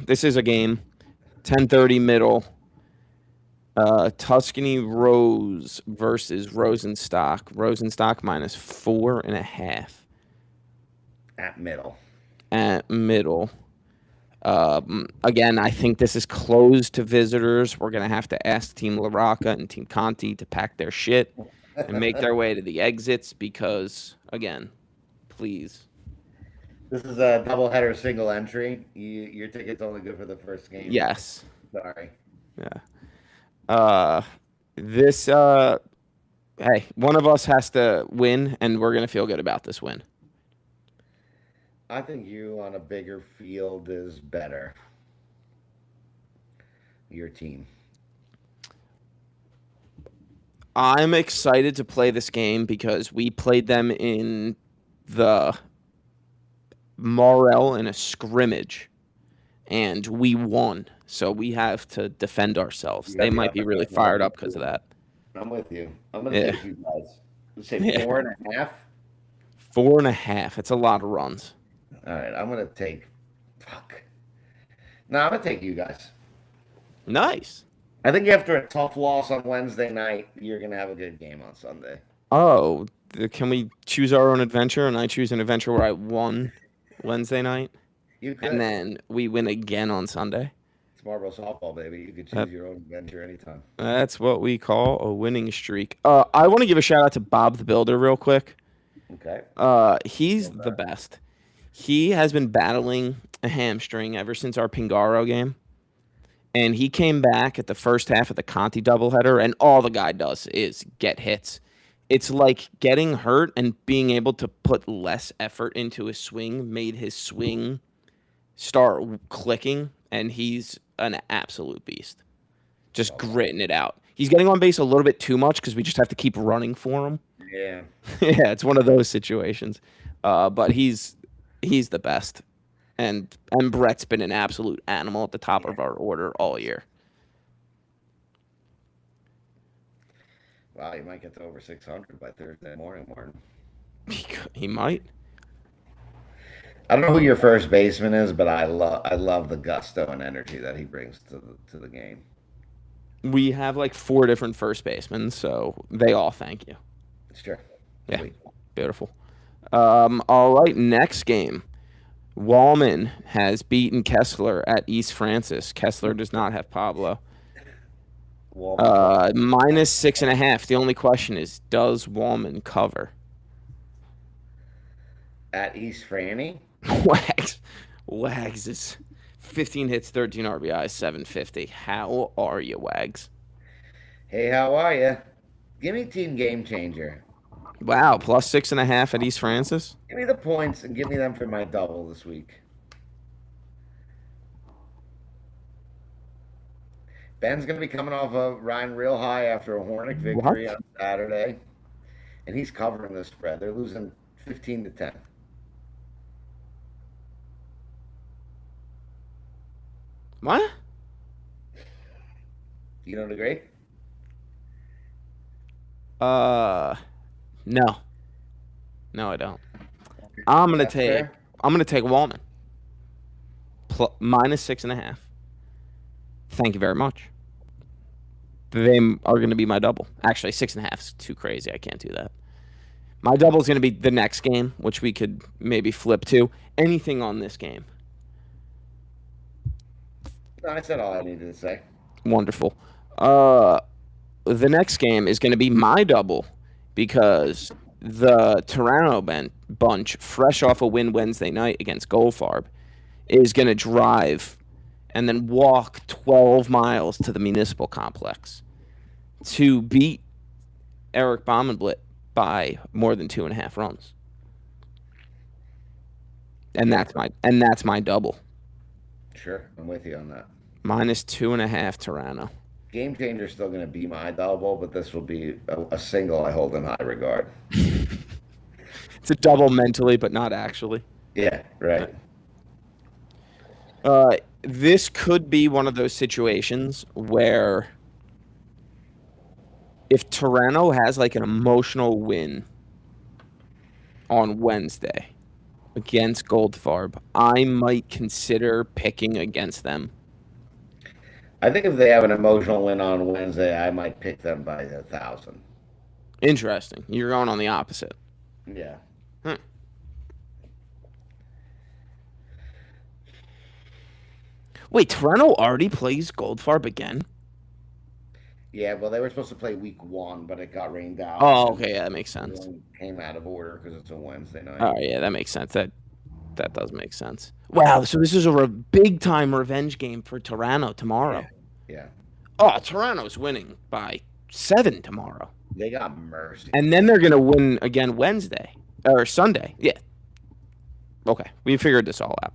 This is a game. 10:30 middle. Tuscany Rose versus Rosenstock. Rosenstock minus 4.5. At middle. Again, I think this is closed to visitors. We're going to have to ask Team La Rocca and Team Conti to pack their shit and make their way to the exits because, again, please. This is a doubleheader single entry. Your ticket's only good for the first game. Yes. Sorry. Yeah. Hey, one of us has to win, and we're going to feel good about this win. I think you on a bigger field is better. Your team. I'm excited to play this game because we played them in the Morel in a scrimmage, and we won. So we have to defend ourselves. They might be really fired up because of that. I'm with you. I'm going to take you guys. Let's say 4.5. 4.5. It's a lot of runs. All right, I'm gonna take. Fuck. No, I'm gonna take you guys. Nice. I think after a tough loss on Wednesday night, you're gonna have a good game on Sunday. Oh, can we choose our own adventure? And I choose an adventure where I won Wednesday night, You and could. then we win again on Sunday. It's Marlboro softball, baby. You could That, choose your own adventure anytime. that's what we call a winning streak. I want to give a shout out to Bob the Builder real quick. Okay. He's the best. He has been battling a hamstring ever since our Pingaro game. And he came back at the first half of the Conti doubleheader, and all the guy does is get hits. It's like getting hurt and being able to put less effort into his swing made his swing start clicking, and he's an absolute beast. Just gritting it out. He's getting on base a little bit too much because we just have to keep running for him. Yeah. Yeah, it's one of those situations. But he's the best. And Brett's been an absolute animal at the top of our order all year. Wow, you might get to over 600 by Thursday morning, Martin. He might. I don't know who your first baseman is, but I love the gusto and energy that he brings to the game. We have like 4 different first basemen, so they all thank you. Sure. Yeah, Sweet. beautiful. All right, next game. Wallman has beaten Kessler at East Francis. Kessler does not have Pablo. Minus 6.5. The only question is, does Wallman cover? At East Franny? Wags is 15 hits, 13 RBIs, 750. How are you, Wags? Hey, how are you? Give me Team Game Changer. Wow, plus 6.5 at East Francis? Give me the points and give me them for my double this week. Ben's going to be coming off of Ryan real high after a Hornick victory on Saturday. And he's covering the spread. They're losing 15-10. What? You don't agree? No. No, I don't. I'm gonna take Wallman. Minus 6.5. Thank you very much. They are going to be my double. Actually, 6.5 is too crazy. I can't do that. My double is going to be the next game, which we could maybe flip to. Anything on this game? No, I said all I needed to say. Wonderful. The next game is going to be my double because the Toronto bunch, fresh off a win Wednesday night against Goldfarb, is going to drive and then walk 12 miles to the municipal complex to beat Eric Baumenblit by more than 2.5 runs. And that's my double. Sure, I'm with you on that. Minus 2.5 Toronto. Game Changer is still going to be my double, but this will be a single I hold in high regard. It's a double mentally, but not actually. Yeah, right. This could be one of those situations where if Toronto has like an emotional win on Wednesday against Goldfarb, I might consider picking against them. I think if they have an emotional win on Wednesday, I might pick them by 1,000. Interesting. You're going on the opposite. Yeah. Wait, Toronto already plays Goldfarb again? Yeah, well, they were supposed to play week 1, but it got rained out. Oh, okay, yeah, that makes sense. It came out of order because it's a Wednesday night. Oh, yeah, that makes sense. That does make sense. Wow, so this is a big-time revenge game for Toronto tomorrow. Yeah. Oh, Toronto's winning by 7 tomorrow. They got mercy. And then they're going to win again Wednesday. Or Sunday. Yeah. Okay, we figured this all out.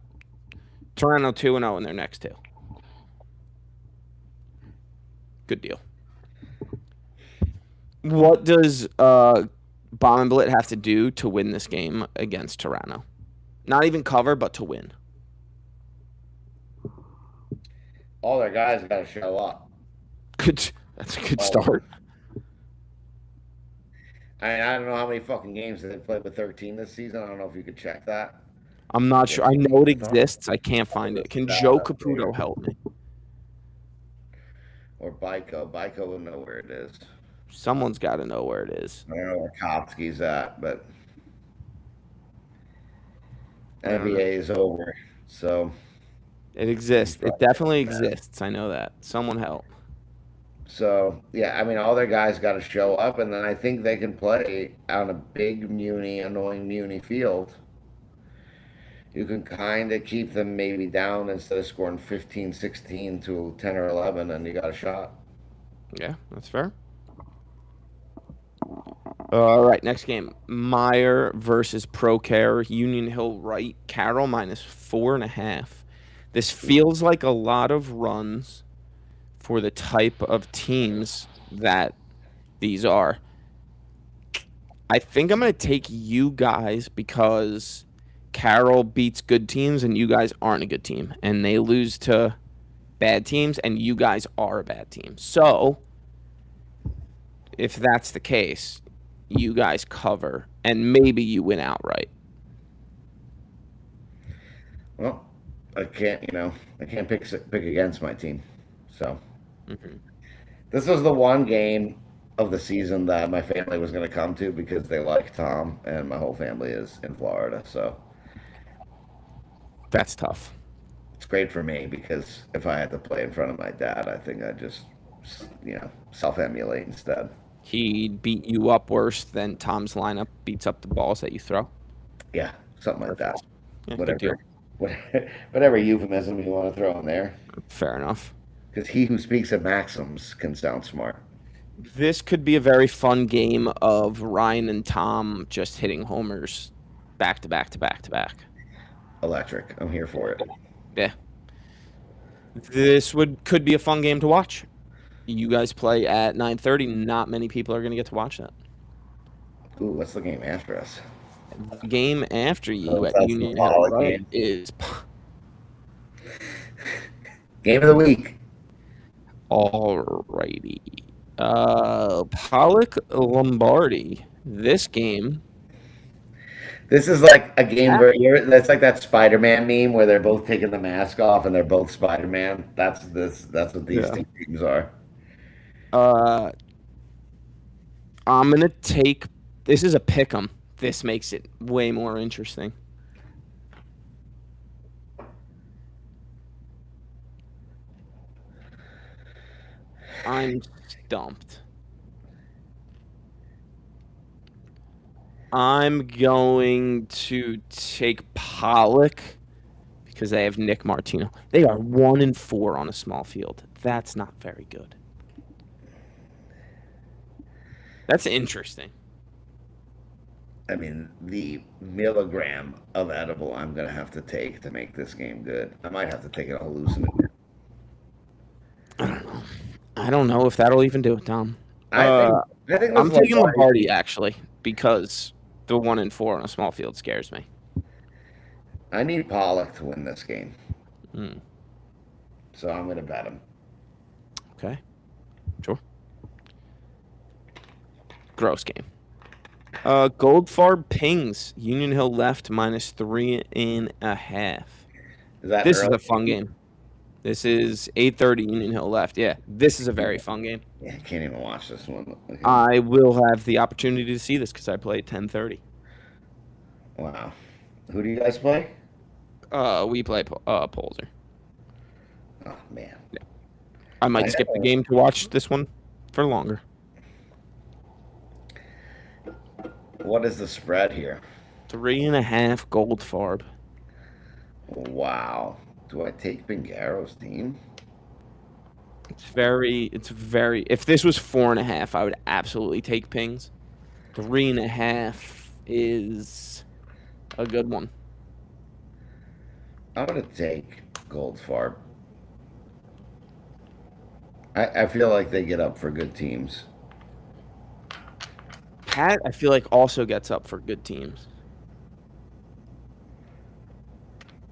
Toronto 2-0 in their next 2. Good deal. What does Baumenblit have to do to win this game against Toronto? Not even cover, but to win. All their guys got to show up. Good. That's a good start. I don't know how many fucking games they played with 13 this season. I don't know if you could check that. I'm not sure. I know it No? exists. I can't find it. Can Joe Data Caputo help me? or Byko. Byko will know where it is. Someone's got to know where it is. I don't know where Kopsky's at, but I don't know. NBA is over. So It exists. he's It probably definitely getting mad. exists. I know that. Someone help. So yeah, I mean, all their guys got to show up, and then I think they can play on a big annoying Muni field. You can kind of keep them maybe down instead of scoring 15, 16 to 10 or 11, and you got a shot. Yeah, that's fair. All right, next game. Meyer versus Procare. Union Hill right. Carroll -4.5. This feels like a lot of runs for the type of teams that these are. I think I'm going to take you guys because Carroll beats good teams and you guys aren't a good team. And they lose to bad teams and you guys are a bad team. So, if that's the case, you guys cover and maybe you win outright. Well, I can't pick against my team. So this was the one game of the season that my family was going to come to because they like Tom, and my whole family is in Florida. So That's tough. it's great for me because if I had to play in front of my dad, I think I'd just, self-emulate instead. He'd beat you up worse than Tom's lineup beats up the balls that you throw. Yeah, something like that. Yeah, good deal. Whatever euphemism you want to throw in there. Fair enough. Because he who speaks in maxims can sound smart. This could be a very fun game of Ryan and Tom just hitting homers back to back to back to back. Electric. I'm here for it. Yeah. This could be a fun game to watch. You guys play at 9:30. Not many people are going to get to watch that. Ooh, what's the game after us? The game after you at That's the Union Hill Pollock right, game. is Game of the week. alrighty. Pollock Lombardi. This game. This is like a game that's like that Spider-Man meme where they're both taking the mask off and they're both Spider-Man. That's what these two teams are. I'm gonna take. This is a pick 'em. This makes it way more interesting. I'm stumped. I'm going to take Pollock because they have Nick Martino. They are 1-4 on a small field. That's not very good. That's interesting. I mean, the milligram of edible I'm gonna have to take to make this game good. I might have to take a hallucinogen. I don't know if that'll even do it, Tom. I think I'm this taking Lombardi. Lombardi actually because the 1-4 on a small field scares me. I need Pollock to win this game, Hmm. so I'm gonna bet him. Okay. Sure. Gross game. Goldfarb Pings. Union Hill left -3.5. This is a fun game. This is 8:30 Union Hill left. Yeah, this is a very fun game. Yeah, I can't even watch this one. Okay. I will have the opportunity to see this because I play at 10:30. Wow. Who do you guys play? We play Polzer. Oh man. Yeah. I might skip the game to watch this one for longer. What is the spread here? 3.5 Goldfarb. Wow. Do I take Pingaro's team? It's very. If this was 4.5, I would absolutely take Pings. 3.5 is a good one. I'm gonna take Goldfarb. I feel like they get up for good teams. Pat, I feel like also gets up for good teams.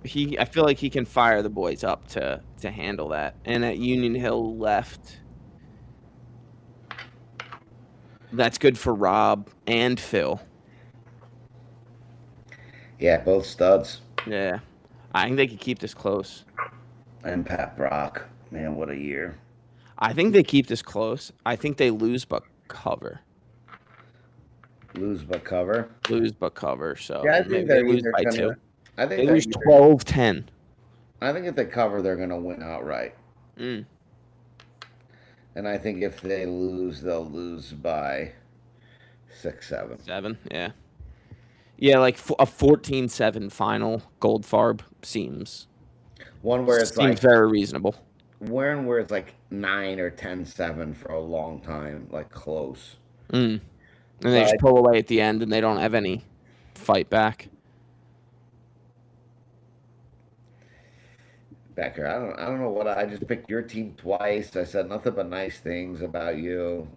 I feel like he can fire the boys up to handle that. And at Union Hill left. That's good for Rob and Phil. Yeah, both studs. Yeah. I think they could keep this close. And Pat Brock. Man, what a year. I think they keep this close. I think they lose but cover. Lose but cover. Lose but cover. Yeah, So I think maybe they they're lose either by gonna. 2. I think They they're lose either. 12-10. I think if they cover, they're gonna win outright. Mm. And I think if they lose, they'll lose by 6, 7. 7, yeah. Yeah, like a 14-7 final Goldfarb seems One where it's like very reasonable. where it's like 9 or 10-7 for a long time, like close. Mm. And they But just pull away at the end, and they don't have any fight back. Becker, I don't know what I just picked your team twice. I said nothing but nice things about you.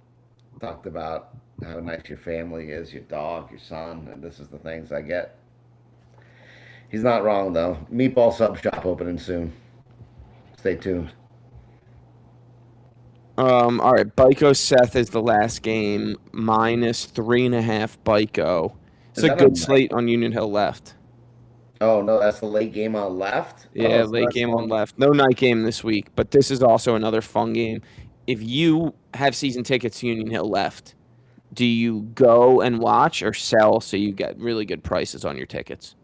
Talked about how nice your family is, your dog, your son, and this is the things I get. He's not wrong though. Meatball sub shop opening soon. Stay tuned. All right, Byko Seth is the last game, minus 3.5 Byko. It's Is a that good night? slate on Union Hill left. Oh no, that's the late game on left. Yeah, Oh, so late that's game on one. left. No night game this week, but this is also another fun game. If you have season tickets to Union Hill left, do you go and watch or sell so you get really good prices on your tickets?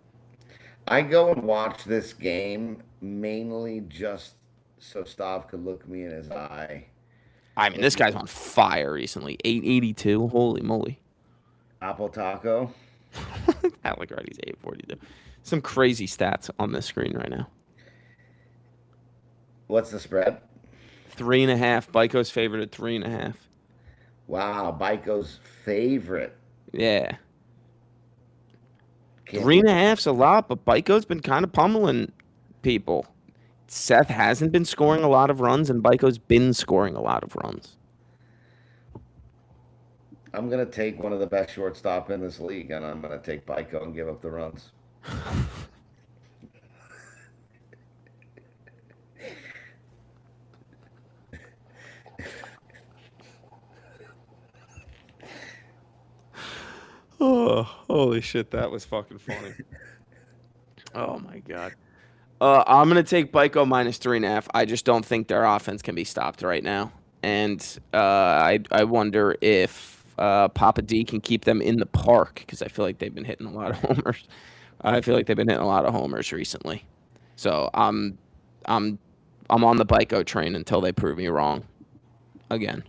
I go and watch this game mainly just so Stav could look me in his eye. I mean, this guy's on fire recently. 882. Holy moly. Apple taco. Alec Reddy's 842. Some crazy stats on this screen right now. What's the spread? 3.5. Byko's favorite at 3.5. Wow, Byko's favorite. Yeah. Can't 3.5's a lot, but Byko's been kind of pummeling people. Seth hasn't been scoring a lot of runs, and Byko's been scoring a lot of runs. I'm gonna take one of the best shortstop in this league, and I'm gonna take Byko and give up the runs. Oh, holy shit, that was fucking funny. Oh my god. I'm gonna take Byko minus 3.5. I just don't think their offense can be stopped right now, and I wonder if Papa D can keep them in the park because I feel like they've been hitting a lot of homers. I feel like they've been hitting a lot of homers recently, so I'm on the Byko train until they prove me wrong again.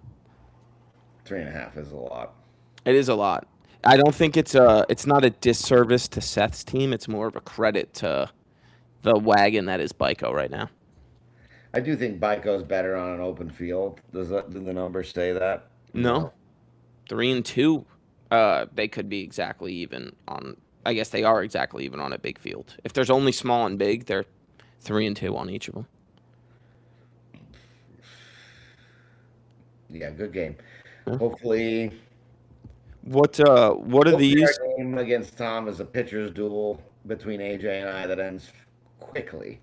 3.5 is a lot. It is a lot. I don't think it's not a disservice to Seth's team. It's more of a credit to the wagon that is Byko right now. I do think Byko's better on an open field. Do the numbers say that? No. 3-2. They could be exactly even on. I guess they are exactly even on a big field. If there's only small and big, they're 3-2 on each of them. Yeah, good game. Yeah. Hopefully. What are these? Our game against Tom is a pitcher's duel between AJ and I that ends quickly.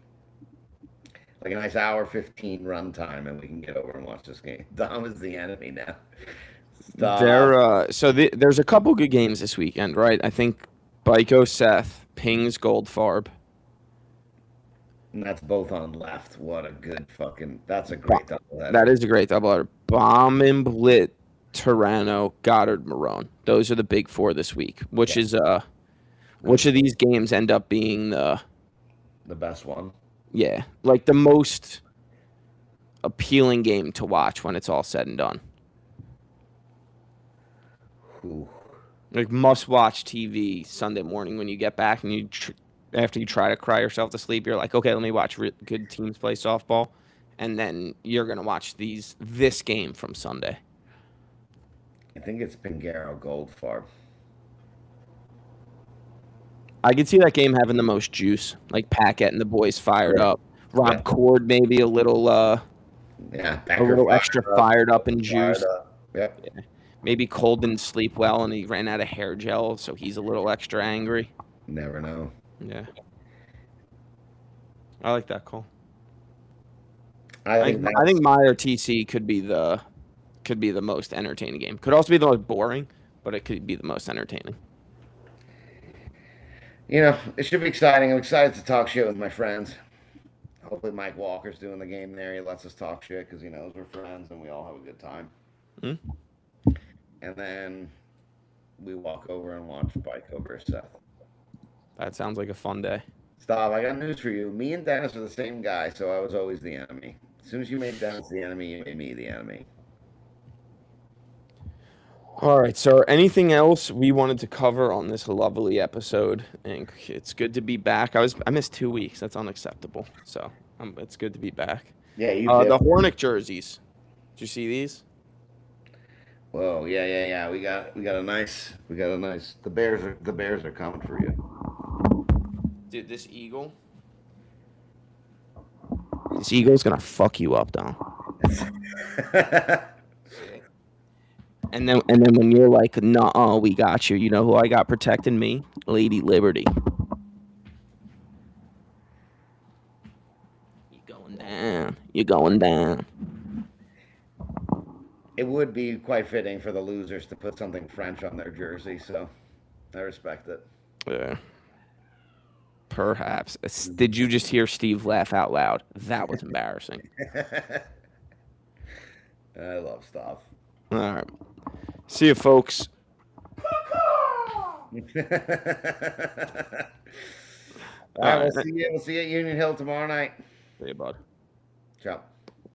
Like a nice hour 15 run time, and we can get over and watch this game. Tom is the enemy now. There's a couple good games this weekend, right? I think Byko Seth, Pings Goldfarb. And that's both on left. What a good fucking. That's a great doubleheader. That is a great doubleheader. Bomb and Blit, Toronto, Goddard, Marone. Those are the big 4 this week. Which of these games end up being the best one? Yeah, like the most appealing game to watch when it's all said and done. Ooh. Like must-watch TV Sunday morning when you get back and after you try to cry yourself to sleep, you're like, okay, let me watch good teams play softball, and then you're gonna watch this game from Sunday. I think it's Pingaro Goldfarb. I could see that game having the most juice, like Paquette and the boys fired up. Rob Cord maybe a little extra fired up and juiced. Yep. Yeah. Maybe Cole didn't sleep well and he ran out of hair gel, so he's a little extra angry. Never know. Yeah. I like that call. I think Meyer TC could be could be the most entertaining game. Could also be the most boring, but it could be the most entertaining. You know, it should be exciting. I'm excited to talk shit with my friends. Hopefully Mike Walker's doing the game there. He lets us talk shit because he knows we're friends and we all have a good time. And then we walk over and watch Bico versus Seth. That sounds like a fun day. Stop. I got news for you. Me and Dennis are the same guy, so I was always the enemy. As soon as you made Dennis the enemy, you made me the enemy. All right, sir. Anything else we wanted to cover on this lovely episode? And it's good to be back. I missed 2 weeks. That's unacceptable. So it's good to be back. Yeah, you the did. Hornet jerseys. Did you see these? Whoa, yeah. We got a nice. The Bears are coming for you. Dude, this eagle's gonna fuck you up, though. And then when you're like, nah, we got you. You know who I got protecting me? Lady Liberty. You're going down. It would be quite fitting for the losers to put something French on their jersey, so I respect it. Yeah. Perhaps. Did you just hear Steve laugh out loud? That was embarrassing. I love stuff. All right. See you, folks. All right, we'll see you at Union Hill tomorrow night. See you, bud. Ciao.